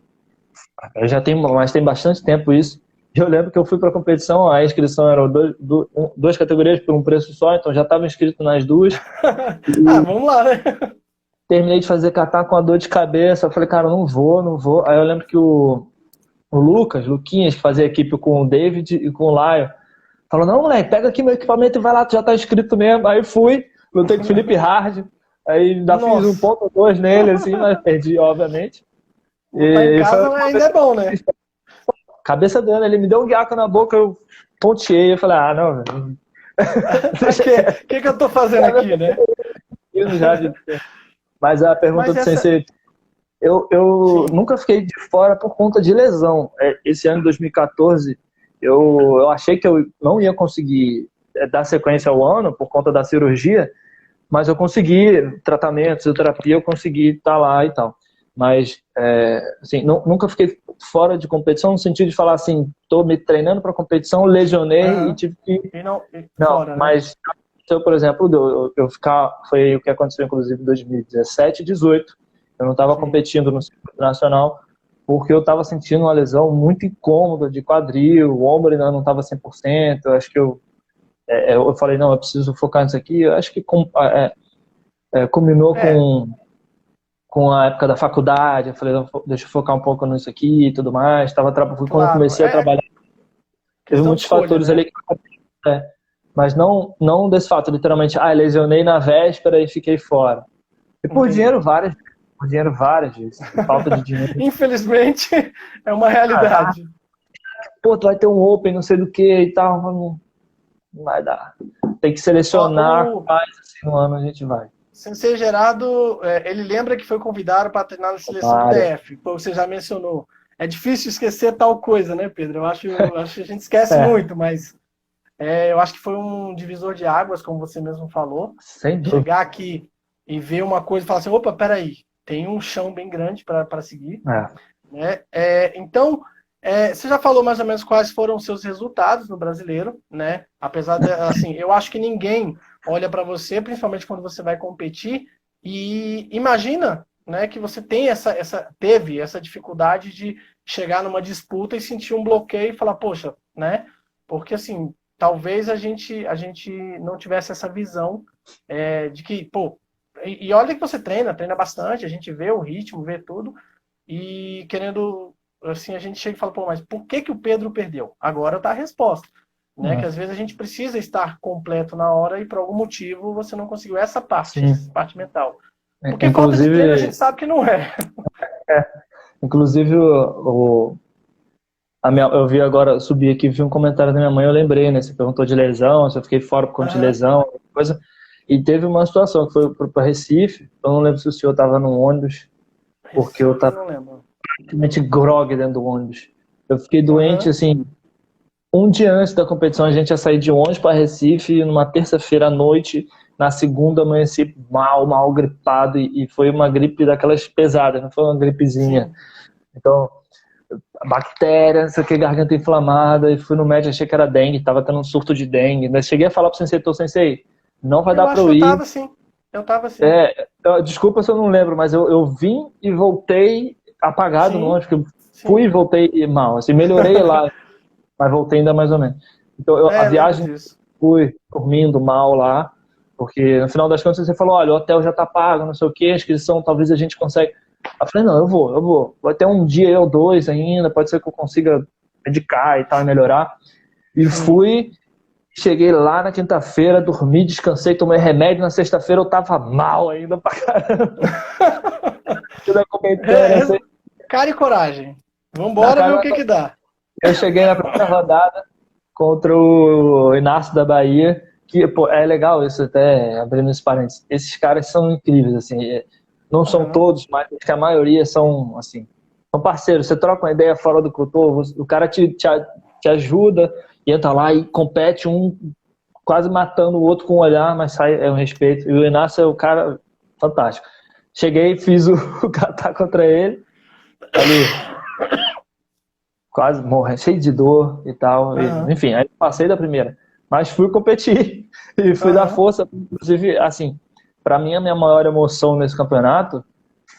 Eu já tenho, mas tem bastante tempo isso. E eu lembro que eu fui para a competição, a inscrição era duas categorias por um preço só, então já estava inscrito nas duas. Vamos lá, né? Terminei de fazer catar com a dor de cabeça. Eu falei, cara, não vou. Aí eu lembro que o Luquinhas, que fazia equipe com o David e com o Lion, falou, não, moleque, pega aqui meu equipamento e vai lá, tu já tá inscrito mesmo. Aí fui, lutei com o Felipe Hard, aí ainda fiz 1.2 nele, assim, mas perdi, obviamente. Lutar em casa ainda é bom, né? Cabeça dando, ele me deu um guiaco na boca, eu ponteei, eu falei, não, velho. O que eu tô fazendo aqui, né? Mas a pergunta do Sensei, eu nunca fiquei de fora por conta de lesão. Esse ano de 2014, eu achei que eu não ia conseguir dar sequência ao ano por conta da cirurgia, mas eu consegui tratamento, fisioterapia, eu consegui estar lá e tal. Mas, assim, nunca fiquei fora de competição no sentido de falar assim, estou me treinando para competição, lesionei e tive que... Fora, mas... Né? Então, por exemplo, eu ficar, foi o que aconteceu inclusive em 2017 e 2018. Eu não estava competindo no circuito nacional porque eu estava sentindo uma lesão muito incômoda de quadril, o ombro ainda não estava 100%. Eu acho que eu falei, não, eu preciso focar nisso aqui. Eu acho que combinou com a época da faculdade. Eu falei, deixa eu focar um pouco nisso aqui e tudo mais. Quando eu comecei a trabalhar, teve muitos fatores, né? Ali que... Mas não desse fato, literalmente, lesionei na véspera e fiquei fora. E por dinheiro, várias vezes. Por falta de dinheiro. Infelizmente, é uma realidade. Pô, tu vai ter um Open, não sei do que e tal. Não vai dar. Tem que selecionar quais assim, no ano a gente vai. Sensei Gerardo, ele lembra que foi convidado para treinar na seleção do DF. Pô, você já mencionou. É difícil esquecer tal coisa, né, Pedro? Eu acho que a gente esquece muito, mas... eu acho que foi um divisor de águas, como você mesmo falou. Sem dúvida. Chegar aqui e ver uma coisa e falar assim, opa, peraí, tem um chão bem grande para seguir. Né? Então, você já falou mais ou menos quais foram os seus resultados no Brasileiro, né? Apesar de, assim, eu acho que ninguém olha para você, principalmente quando você vai competir, e imagina, né, que você tem teve essa dificuldade de chegar numa disputa e sentir um bloqueio e falar, poxa, né? Porque assim, talvez a gente não tivesse essa visão de que, pô, e olha que você treina bastante, a gente vê o ritmo, vê tudo, e querendo, assim, a gente chega e fala, pô, mas por que o Pedro perdeu? Agora tá a resposta, né? Que às vezes a gente precisa estar completo na hora e por algum motivo você não conseguiu essa parte mental. Porque falta de treino a gente sabe que não é. Inclusive, eu vi agora, subi aqui, vi um comentário da minha mãe, eu lembrei, né? Você perguntou de lesão, se eu fiquei fora por conta de lesão, coisa. E teve uma situação que foi para Recife, eu não lembro se o senhor estava no ônibus, porque eu estava praticamente grog dentro do ônibus. Eu fiquei doente, assim, um dia antes da competição, a gente ia sair de ônibus para Recife, numa terça-feira à noite, Na segunda amanheci mal gripado, e foi uma gripe daquelas pesadas, não foi uma gripezinha. Sim. Então, bactéria, não sei o que, garganta inflamada, e fui no médico, achei que era dengue, tava tendo um surto de dengue. Mas cheguei a falar pro sensei, sensei, não vai Eu dar pra acho que eu eu ir. tava assim. Eu tava assim. Desculpa se eu não lembro, mas eu vim e voltei apagado no Sim, ônibus, porque fui e sim. voltei mal, assim, melhorei lá, mas voltei ainda mais ou menos. Então, a É, lembro viagem, disso. fui dormindo mal lá, porque no final das contas você falou, olha, o hotel já tá pago, não sei o que, a inscrição talvez a gente consiga. Eu falei, não, eu vou. Vai ter um dia ou dois ainda, pode ser que eu consiga medicar e tal, e melhorar. E Sim. fui, cheguei lá na quinta-feira, dormi, descansei, tomei remédio, na sexta-feira eu tava mal ainda pra caramba. Da competição, É, não sei. cara e coragem. Não, Vambora ver o cara, que dá. eu cheguei na primeira rodada contra o Inácio da Bahia, que, pô, é legal isso, até abrindo esse parênteses. Esses caras são incríveis, assim, não são Aham. todos, mas acho que a maioria são, assim, são parceiros. Você troca uma ideia fora do cotovelo, o cara te ajuda e entra lá e compete, um quase matando o outro com o olhar, mas sai, é um respeito. E o Inácio é o cara fantástico. Cheguei, fiz o kata contra ele, ali, quase morrendo, cheio de dor e tal. Aham. Enfim, aí passei da primeira. Mas fui competir e fui dar Aham. força. Inclusive, assim, para mim, a minha maior emoção nesse campeonato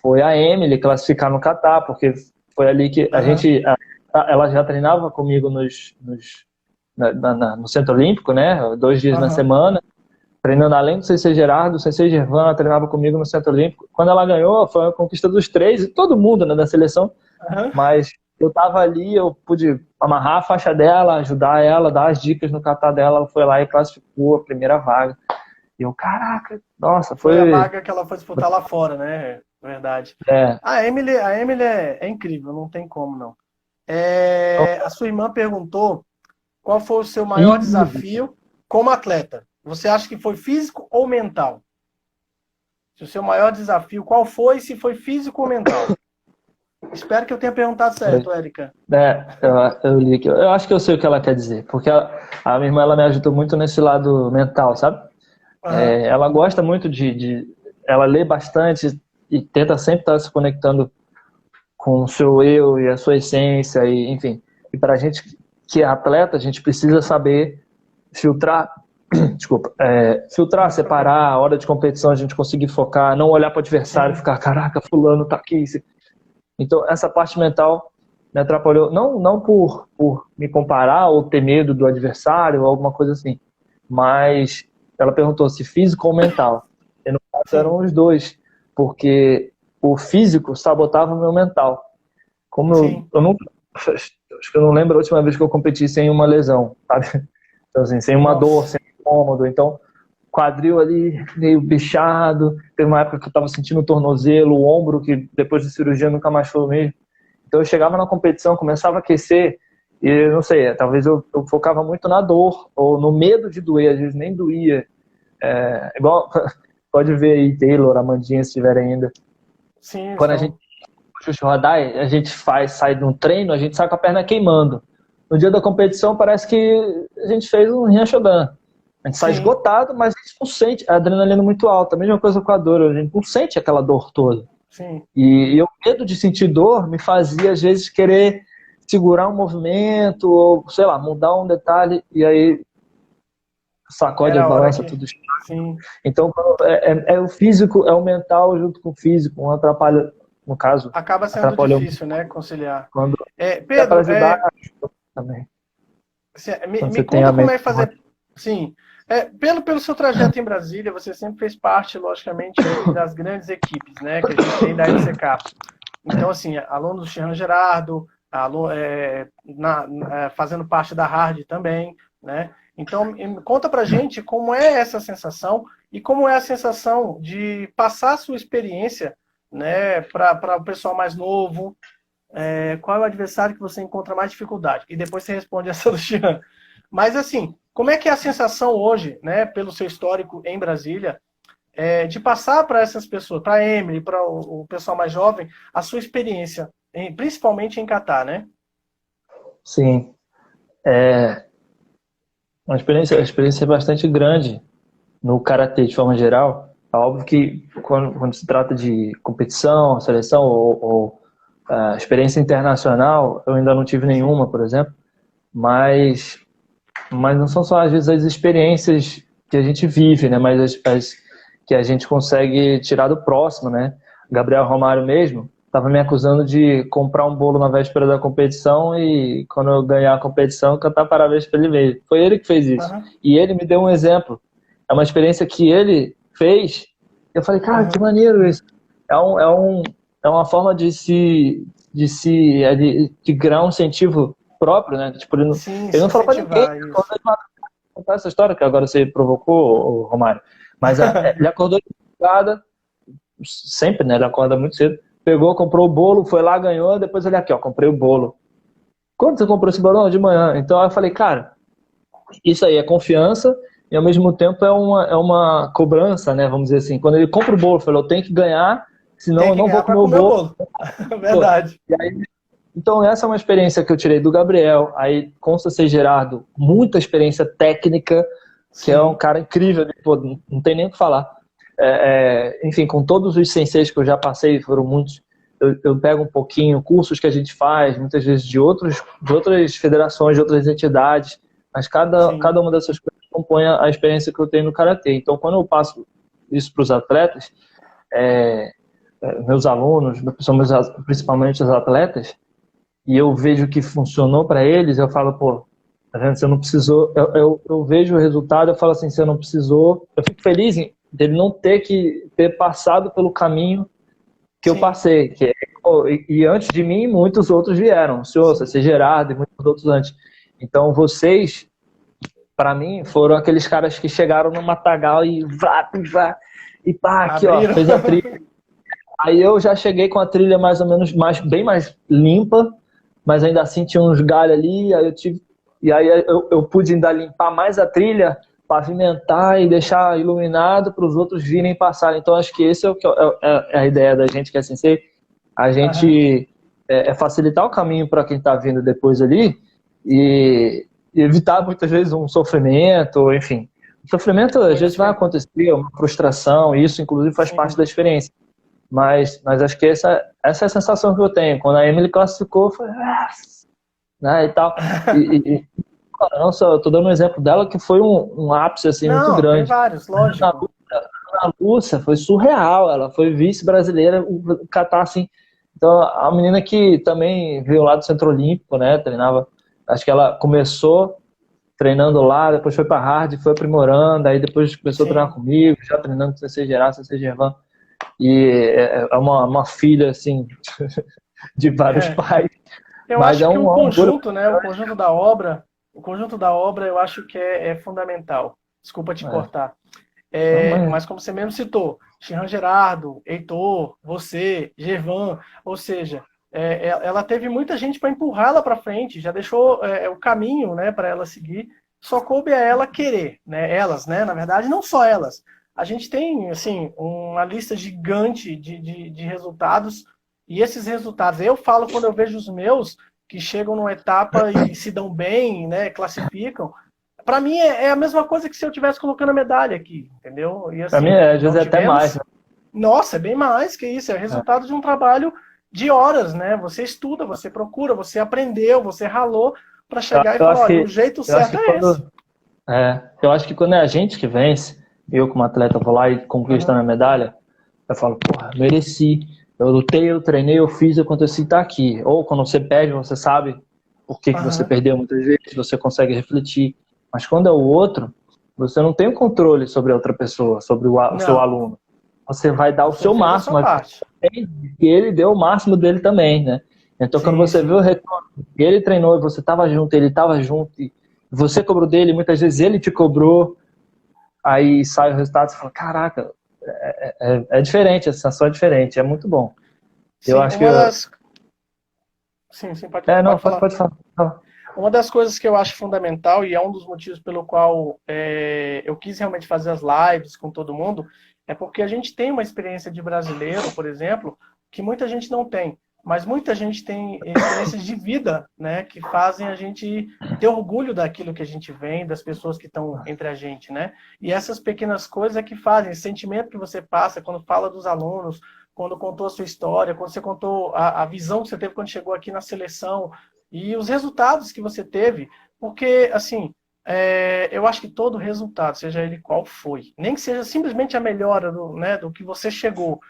foi a Emily classificar no Catar, porque foi ali que a Aham. gente. Ela já treinava comigo no Centro Olímpico, né? 2 dias na Aham. semana. Treinando além do CC Gerardo, o CC Gervan, ela treinava comigo no Centro Olímpico. Quando ela ganhou, foi uma conquista dos três, e todo mundo, né, da seleção. Aham. Mas eu tava ali, eu pude amarrar a faixa dela, ajudar ela, dar as dicas no kata dela, ela foi lá e classificou a primeira vaga. E eu, caraca, nossa, Foi a foi. vaga que ela foi disputar lá fora, né? Verdade. É, A Emily é incrível, não tem como não. É, a sua irmã perguntou qual foi o seu maior e, desafio como atleta. Você acha que foi físico ou mental? Se o seu maior desafio, qual foi, se foi físico ou mental? Espero que eu tenha perguntado certo, Érica. eu li aqui. Eu acho que eu sei o que ela quer dizer, porque a minha irmã ela me ajudou muito nesse lado mental, sabe? Aham, Ela gosta muito ela lê bastante e tenta sempre estar se conectando com o seu eu e a sua essência, e enfim. E para a gente que é atleta, a gente precisa saber filtrar, desculpa, filtrar, não se preocupe. separar a hora de competição, a gente conseguir focar, não olhar para o adversário e Sim, ficar, caraca, fulano tá aqui. Então, essa parte mental me atrapalhou, não por me comparar ou ter medo do adversário ou alguma coisa assim, mas ela perguntou se físico ou mental. E no caso sim, eram os dois, porque o físico sabotava o meu mental. Como sim. eu não, acho que eu não lembro a última vez que eu competi sem uma lesão, sabe? Então, assim, sem uma dor, Nossa, sem incômodo. Então, quadril ali meio bichado. Teve uma época que eu estava sentindo o tornozelo, o ombro, que depois da cirurgia nunca mais foi o mesmo. Então, eu chegava na competição, começava a aquecer, e não sei, talvez eu focava muito na dor, ou no medo de doer, às vezes nem doía. Igual, pode ver aí, Taylor, Amandinha, se tiver ainda. sim, Quando a gente estão. puxa o radar, a gente sai de um treino, a gente sai com a perna queimando. No dia da competição, parece que a gente fez um Rinha-Shodan. A gente sai Sim, esgotado, mas a gente não sente a adrenalina muito alta. A mesma coisa com a dor, a gente não sente aquela dor toda. sim. E o medo de sentir dor me fazia, às vezes, querer segurar um movimento, ou, sei lá, mudar um detalhe, e aí sacode Era as a hora balanças, que. tudo. Sim. Então, é o físico, é o mental junto com o físico. Um atrapalha, no caso, Acaba sendo atrapalhou difícil, né, conciliar. quando é para Pedro, ajudar também. me, Quando me você tem a conta como mente é forte. fazer. Sim. Pelo seu trajeto em Brasília, você sempre fez parte, logicamente, aí das grandes equipes, né, que a gente tem da FCK. Então, assim, aluno do Xerran Gerardo, fazendo parte da Hard também, né? Então, conta pra gente como é essa sensação e como é a sensação de passar a sua experiência, né, para o pessoal mais novo. Qual é o adversário que você encontra mais dificuldade? E depois você responde essa do Xerran. Mas, assim, como é que é a sensação hoje, né, pelo seu histórico em Brasília, de passar para essas pessoas, para a Emily, para o pessoal mais jovem, a sua experiência, principalmente em Catar, né? Sim, é uma experiência bastante grande. no karatê de forma geral, é óbvio que quando se trata de competição, seleção ou experiência internacional, eu ainda não tive nenhuma, por exemplo, mas não são só às vezes as experiências que a gente vive, né? Mas as que a gente consegue tirar do próximo, né? Gabriel Romário mesmo estava me acusando de comprar um bolo na véspera da competição e quando eu ganhar a competição cantar parabéns para ele mesmo. Foi ele que fez isso. Aham. E ele me deu um exemplo. É uma experiência que ele fez. Eu falei, cara, que Aham. maneiro isso. É uma forma de criar um incentivo próprio, né? Tipo, Sim, ele se não falou para ninguém. incentivar isso. Contar essa história que agora você provocou, o Romário. Mas ele acordou de madrugada, sempre, né? Ele acorda muito cedo. Pegou, comprou o bolo, foi lá, ganhou. Depois ele aqui, ó, comprei o bolo. Quando você comprou esse bolo? Não, de manhã. Então eu falei, cara, isso aí é confiança e ao mesmo tempo é uma cobrança, né? Vamos dizer assim. Quando ele compra o bolo, falou, eu tenho que ganhar, senão Tem eu que não vou ganhar para comer o comer o bolo. bolo. Pô, Verdade. e aí, então essa é uma experiência que eu tirei do Gabriel. Aí com o C. Gerardo, muita experiência técnica, que é um Sim, cara incrível, pô, não tem nem o que falar. Enfim, com todos os senseis que eu já passei, foram muitos, eu pego um pouquinho, cursos que a gente faz, muitas vezes de outras federações, de outras entidades, mas sim, cada uma dessas coisas compõe a experiência que eu tenho no Karatê. Então, quando eu passo isso para os atletas, meus alunos, principalmente os atletas, e eu vejo que funcionou para eles, eu falo, pô, tá vendo? Você não precisou. Eu vejo o resultado, eu falo assim, você não precisou. Eu fico feliz dele não ter que ter passado pelo caminho que eu sim, passei. E antes de mim, muitos outros vieram. O senhor, sim. C. Gerardo e muitos outros antes. Então, vocês, para mim, foram aqueles caras que chegaram no matagal e vá, e pá, aqui, ó, Abriram. fez a trilha. Aí eu já cheguei com a trilha mais ou menos bem mais limpa, mas ainda assim tinha uns galhos ali, aí eu pude ainda limpar mais a trilha, pavimentar e deixar iluminado para os outros virem e passarem. Então acho que esse é a ideia da gente que é sensei, a Aham, gente facilitar o caminho para quem está vindo depois ali e evitar muitas vezes um sofrimento, enfim. O sofrimento às coisa vezes vai assim. acontecer, uma frustração, e isso inclusive faz parte Sim. da experiência. Mas acho que essa é a sensação que eu tenho. Quando a Emily classificou, foi, né, e tal. Cara, nossa, eu tô dando um exemplo dela que foi um ápice assim muito Não, tem grande. vários, Na, lógico. na Lúcia foi surreal. Ela foi vice-brasileira, o catar assim. Então, a menina que também veio lá do Centro Olímpico, né? Treinava. Acho que ela começou treinando lá, depois foi para hard, foi aprimorando, aí depois começou a treinar Sim. comigo, já treinando com CC Gerard, CC Gervan. E é uma filha, assim, de vários É. pais, Eu mas é acho que um o orgulho. conjunto, né, o conjunto da obra, eu acho que é fundamental. Desculpa te É, cortar. não, Mas como você mesmo citou, Shehan Gerardo, Heitor, você, Gervan, ou seja, ela teve muita gente para empurrá-la para frente, já deixou o caminho, né, para ela seguir. Só coube a ela querer, né? Elas, né? Na verdade, não só elas. A gente tem, assim, uma lista gigante de resultados, e esses resultados, eu falo quando eu vejo os meus, que chegam numa etapa e se dão bem, né? Classificam. Para mim é a mesma coisa que se eu tivesse colocando a medalha aqui, entendeu? E pra mim, assim, às vezes não é até mais, tivemos. né? Nossa, é bem mais que isso, é É. resultado de um trabalho de horas, né? Você estuda, você procura, você aprendeu, você ralou para chegar e Eu falar, acho olha, o que, jeito eu acho certo que é esse. eu acho que quando é a gente que vence, eu como atleta vou lá e conquisto a Uhum. minha medalha, eu falo, porra, mereci. Eu lutei, eu treinei, eu fiz, eu aconteci, tá aqui. Ou quando você perde, você sabe por que você Uhum. perdeu muitas vezes, você consegue refletir. Mas quando é o outro, você não tem o controle sobre a outra pessoa, sobre o seu Não, aluno. Você vai dar o você seu fez a sua máximo, mas você parte. entende que ele deu o máximo dele também, né? Então, quando Sim, você vê o sim. retorno, ele treinou, você estava junto, ele estava junto, e você cobrou dele, muitas vezes ele te cobrou, aí sai o resultado e você fala, caraca, é diferente, a sensação é diferente, é muito bom. Eu Sim, acho que. uma das. Sim, sim, Não, pode falar. pode falar. Não. Uma das coisas que eu acho fundamental, e é um dos motivos pelo qual eu quis realmente fazer as lives com todo mundo, é porque a gente tem uma experiência de brasileiro, por exemplo, que muita gente não tem. mas muita gente tem experiências de vida, né, que fazem a gente ter orgulho daquilo que a gente vem, das pessoas que estão entre a gente, né? E essas pequenas coisas é que fazem, esse sentimento que você passa quando fala dos alunos, quando contou a sua história, quando você contou a visão que você teve quando chegou aqui na seleção e os resultados que você teve, porque, assim, eu acho que todo resultado, seja ele qual foi, nem que seja simplesmente a melhora né, do que você chegou,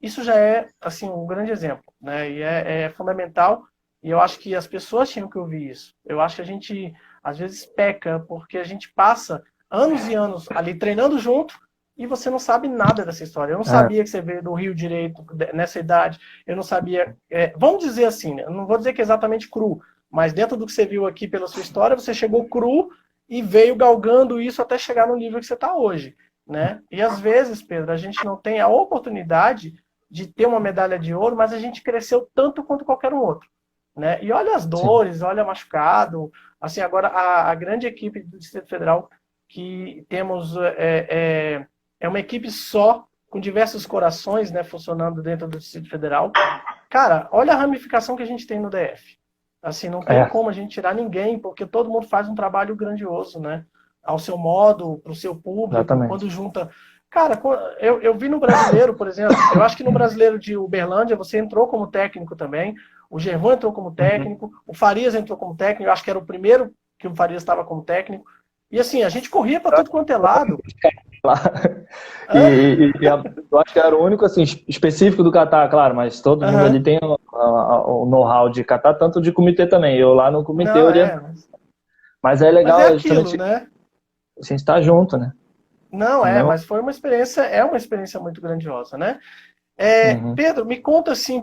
isso já é, assim, um grande exemplo, né? E é fundamental, e eu acho que as pessoas tinham que ouvir isso. Eu acho que a gente, às vezes, peca, porque a gente passa anos e anos ali treinando junto, e você não sabe nada dessa história. Eu não sabia que você veio do Rio direito nessa idade, eu não sabia... vamos dizer assim, né? Eu não vou dizer que é exatamente cru, mas dentro do que você viu aqui pela sua história, você chegou cru e veio galgando isso até chegar no nível que você está hoje, né? E às vezes, Pedro, a gente não tem a oportunidade de ter uma medalha de ouro, mas a gente cresceu tanto quanto qualquer um outro, né? E olha as dores, olha machucado, assim, agora a grande equipe do Distrito Federal que temos é uma equipe só, com diversos corações, né, funcionando dentro do Distrito Federal. Cara, olha a ramificação que a gente tem no DF. Assim, não tem como a gente tirar ninguém, porque todo mundo faz um trabalho grandioso, né? Ao seu modo, para o seu público, exatamente. Quando junta... Cara, eu vi no Brasileiro, por exemplo, eu acho que no Brasileiro de Uberlândia você entrou como técnico também, o Gervão entrou como técnico, o Farias entrou como técnico, eu acho que era o primeiro que o Farias estava como técnico, e assim, a gente corria para tudo quanto é lado. Eu acho que era o único, assim, específico do Catar, claro, mas todo mundo ali tem o know-how de Catar, tanto de comitê também, eu lá no comitê, mas é legal, mas aquilo, né? A gente estar junto, né? Não, mas foi uma experiência, uma experiência muito grandiosa, né? Pedro, me conta assim,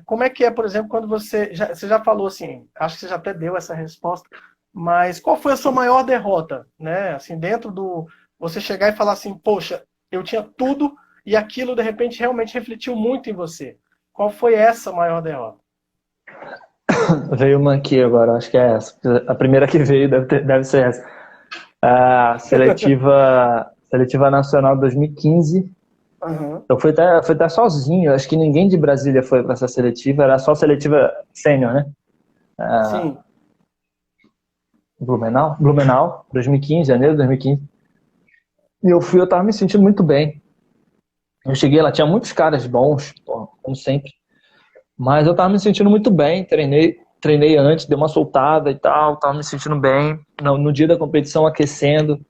como é que é, por exemplo, quando você já falou assim, acho que você já até deu essa resposta, mas qual foi a sua maior derrota, né? Assim, dentro do... Você chegar e falar assim, poxa, eu tinha tudo e aquilo, de repente, realmente refletiu muito em você. Qual foi essa maior derrota? Veio uma aqui agora, acho que é essa. A primeira que veio deve ser essa. A seletiva nacional 2015. Eu fui até sozinho, acho que ninguém de Brasília foi para essa seletiva, era só seletiva sênior, né? Sim. Blumenau, 2015, janeiro de 2015. E eu tava me sentindo muito bem. Eu cheguei lá, tinha muitos caras bons, como sempre. Mas eu tava me sentindo muito bem, treinei antes, dei uma soltada e tal, tava me sentindo bem. No dia da competição, aquecendo,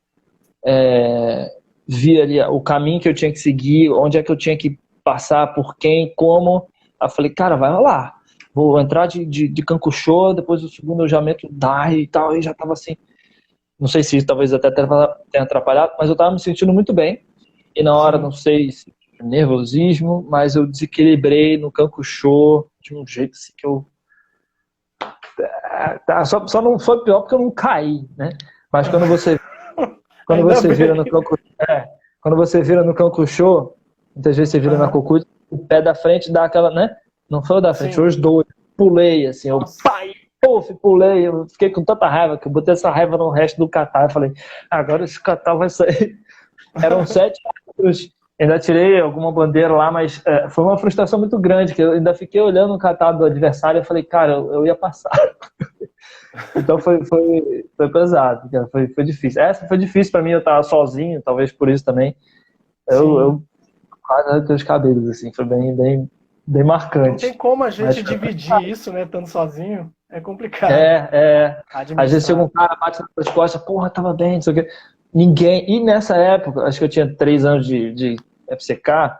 vi ali o caminho que eu tinha que seguir, onde é que eu tinha que passar, por quem, como. Aí eu falei, cara, vai rolar. Vou entrar de Cancuchô, depois o segundo eu já meto Dai e tal, e já tava assim. Não sei se talvez até tenha atrapalhado, mas eu tava me sentindo muito bem. E na hora, não sei se nervosismo, mas eu desequilibrei no Cancuchô de um jeito assim que eu... Só não foi pior porque eu não caí, né? Mas quando você vira no Cancuchô, quando você vira no Cancuchô, muitas vezes você vira na Cocude, o pé da frente dá aquela, né? Não foi o da frente, os dois. Pulei, assim, eu pulei, eu fiquei com tanta raiva que eu botei essa raiva no resto do Catar. Eu falei, agora esse Catar vai sair. Eram 7 árbitros, ainda tirei alguma bandeira lá, mas foi uma frustração muito grande, que eu ainda fiquei olhando o Catar do adversário e falei, cara, eu ia passar. Então foi pesado, foi difícil. Essa foi difícil pra mim, eu tava sozinho, talvez por isso também. Eu quase arranquei os cabelos, assim, foi bem marcante. Não tem como a gente dividir isso, né, estando sozinho, é complicado. Às vezes chega um cara, bate nas costas, porra, tava bem, não sei o quê. Ninguém, e nessa época, acho que eu tinha 3 anos de FCK,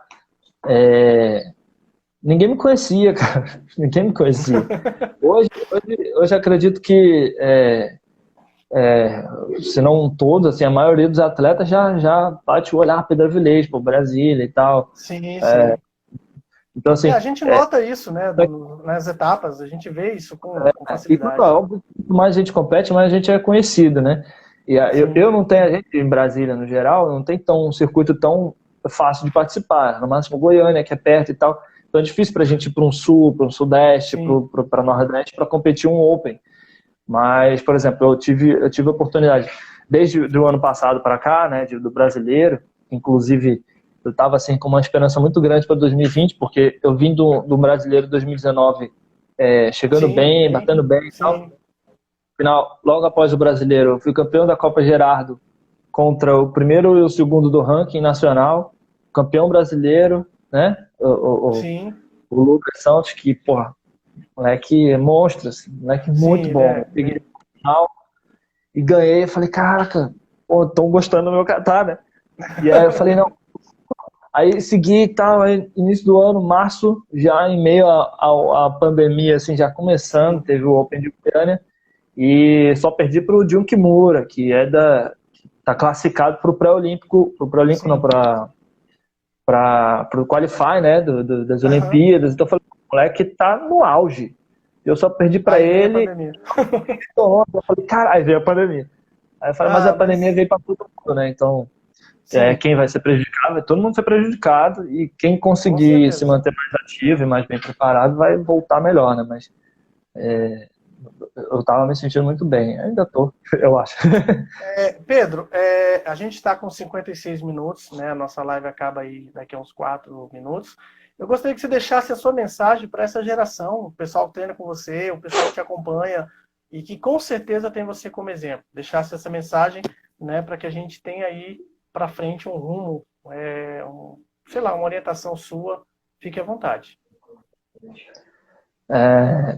ninguém me conhecia, cara, ninguém me conhecia. Hoje acredito que, se não todos, assim, a maioria dos atletas já bate o olhar para Pedra Pô, Brasília e tal. Sim. Então, assim, a gente nota isso, né, nas etapas, a gente vê isso com facilidade. Quanto mais a gente compete, mais a gente é conhecido, né? E eu não tenho, a gente em Brasília, no geral, não tem um circuito tão fácil de participar. No máximo Goiânia, que é perto e tal. Então é difícil pra gente ir para um sul, para um sudeste, para nordeste, para competir um Open. Mas, por exemplo, eu tive a oportunidade, desde o ano passado para cá, né, do brasileiro, inclusive Eu estava assim, com uma esperança muito grande para 2020, porque eu vim do Brasileiro 2019 chegando bem, batendo bem e tal. Sim, Final, logo após o Brasileiro, eu fui campeão da Copa Gerardo contra o primeiro e o segundo do ranking nacional, campeão brasileiro, né? sim, O Lucas Santos, que, porra, moleque é monstro, assim, moleque sim, muito ele bom. é. Eu peguei no final e ganhei. Falei, caraca, pô, estão gostando do meu catar, né? E aí eu falei, não. Aí segui e tal, aí, início do ano, março, já em meio à pandemia, assim, já começando, Sim, teve o Open de Goiânia e só perdi para o Jun Kimura, que tá classificado para o pré-olímpico não, sim. para o Qualify, né, das Aham. Olimpíadas. Então eu falei, o moleque tá no auge. Eu só perdi para Aí veio a ele. pandemia. Eu falei, cara, aí veio a pandemia. Aí eu falei, mas a Ah, pandemia mas veio para todo mundo, né? Então, sim, quem vai ser prejudicado, vai todo mundo ser prejudicado, e quem com conseguir se certeza. manter mais ativo e mais bem preparado vai voltar melhor, né? Mas eu tava me sentindo muito bem. Ainda tô, eu acho. Pedro, a gente está com 56 minutos, né? A nossa live acaba aí daqui a uns 4 minutos. Eu gostaria que você deixasse a sua mensagem para essa geração, o pessoal que treina com você, o pessoal que te acompanha e que com certeza tem você como exemplo. Deixasse essa mensagem, né, para que a gente tenha aí para frente um rumo, sei lá, uma orientação sua. Fique à vontade.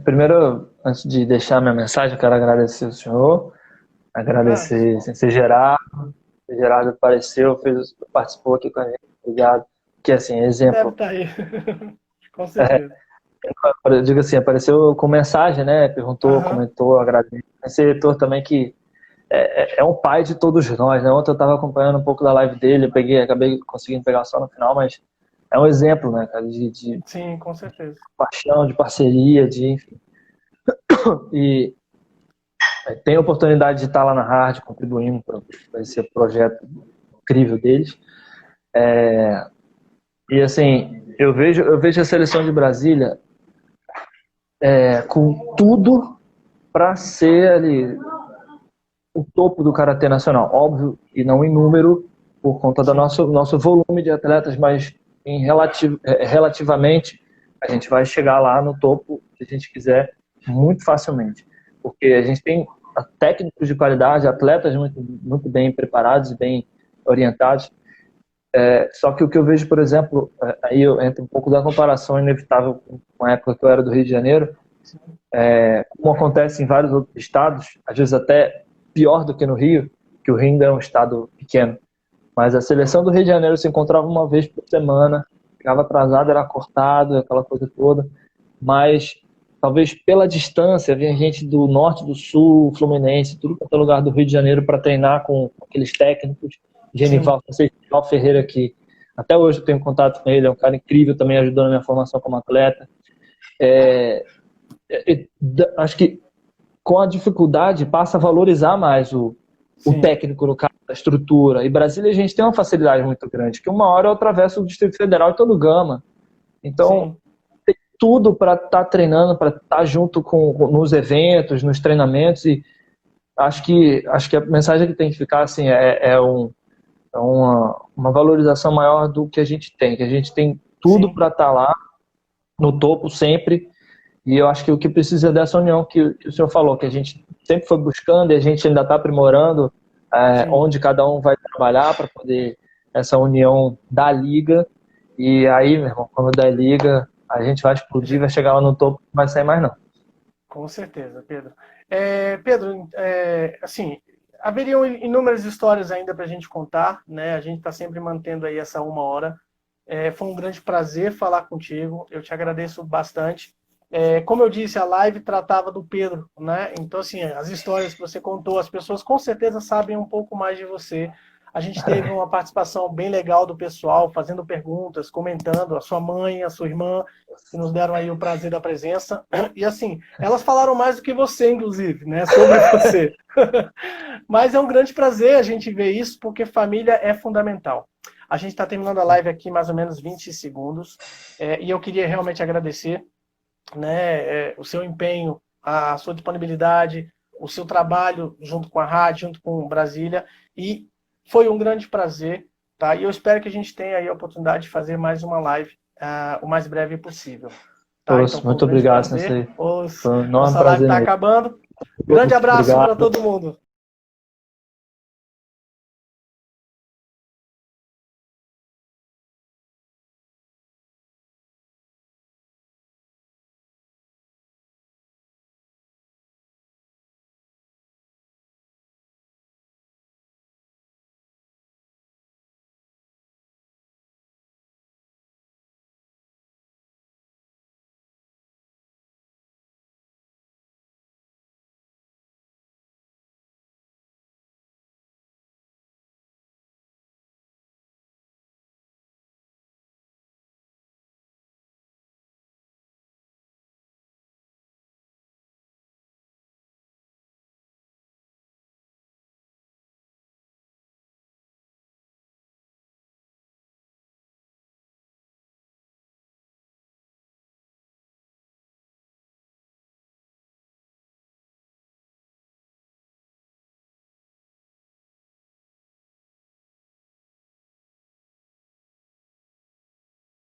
Primeiro, antes de deixar minha mensagem, eu quero agradecer o senhor, Ah, agradecer sem Gerardo. O Gerardo apareceu, participou aqui com a gente, obrigado. Que assim, deve exemplo. estar aí, com certeza. Eu digo assim, apareceu com mensagem, né? Perguntou, Aham, comentou, agradeceu. Esse editor também que é um pai de todos nós, né? Ontem eu estava acompanhando um pouco da live dele, acabei conseguindo pegar só no final, mas é um exemplo, né, cara, de sim, com certeza. paixão, de parceria, enfim. E tem a oportunidade de estar lá na Hard contribuindo para esse projeto incrível deles. E assim, eu vejo a seleção de Brasília com tudo para ser ali o topo do karatê nacional. Óbvio, e não em número, por conta do Sim, nosso volume de atletas, mas relativamente a gente vai chegar lá no topo, se a gente quiser, muito facilmente. Porque a gente tem técnicos de qualidade, atletas muito, muito bem preparados e bem orientados. Só que o que eu vejo, por exemplo, aí eu entro um pouco da comparação inevitável com a época que eu era do Rio de Janeiro, sim, como acontece em vários outros estados, às vezes até pior do que no Rio, que o Rio ainda é um estado pequeno. Mas a seleção do Rio de Janeiro se encontrava uma vez por semana, ficava atrasado, era cortado, aquela coisa toda. Mas talvez pela distância, vinha gente do norte, do sul, Fluminense, tudo quanto é lugar do Rio de Janeiro para treinar com aqueles técnicos. sim, Genival Ferreira, que até hoje eu tenho contato com ele, é um cara incrível, também ajudou na minha formação como atleta. Acho que com a dificuldade passa a valorizar mais o sim, técnico no caso da estrutura. E Brasília a gente tem uma facilidade muito grande, que uma hora eu atravesso o Distrito Federal e todo Gama. Então, sim, tem tudo para estar treinando, para estar junto nos eventos, nos treinamentos. E acho que a mensagem que tem que ficar assim uma valorização maior do que a gente tem, que a gente tem tudo sim, para estar lá no topo sempre. E eu acho que o que precisa é dessa união que o senhor falou, que a gente sempre foi buscando e a gente ainda está aprimorando sim. onde cada um vai trabalhar para poder essa união da liga. E aí, meu irmão, quando der liga, a gente vai explodir, vai chegar lá no topo, não vai sair mais não. Com certeza, Pedro. Pedro, assim, haveriam inúmeras histórias ainda para a gente contar, né? A gente está sempre mantendo aí essa 1 hora. Foi um grande prazer falar contigo. Eu te agradeço bastante. Como eu disse, a live tratava do Pedro, né? Então, assim, as histórias que você contou, as pessoas com certeza sabem um pouco mais de você. A gente teve uma participação bem legal do pessoal, fazendo perguntas, comentando, a sua mãe, a sua irmã, que nos deram aí o prazer da presença. E assim, elas falaram mais do que você, inclusive, né? Sobre você. Mas é um grande prazer a gente ver isso, porque família é fundamental. A gente está terminando a live aqui mais ou menos 20 segundos, e eu queria realmente agradecer, né, o seu empenho, a sua disponibilidade, o seu trabalho junto com a rádio, junto com Brasília, e foi um grande prazer tá? E eu espero que a gente tenha aí a oportunidade de fazer mais uma live o mais breve possível. Tá? Então, muito obrigado, Sensei. Foi um enorme nossa live prazer. está acabando. Grande abraço para Obrigado. todo mundo.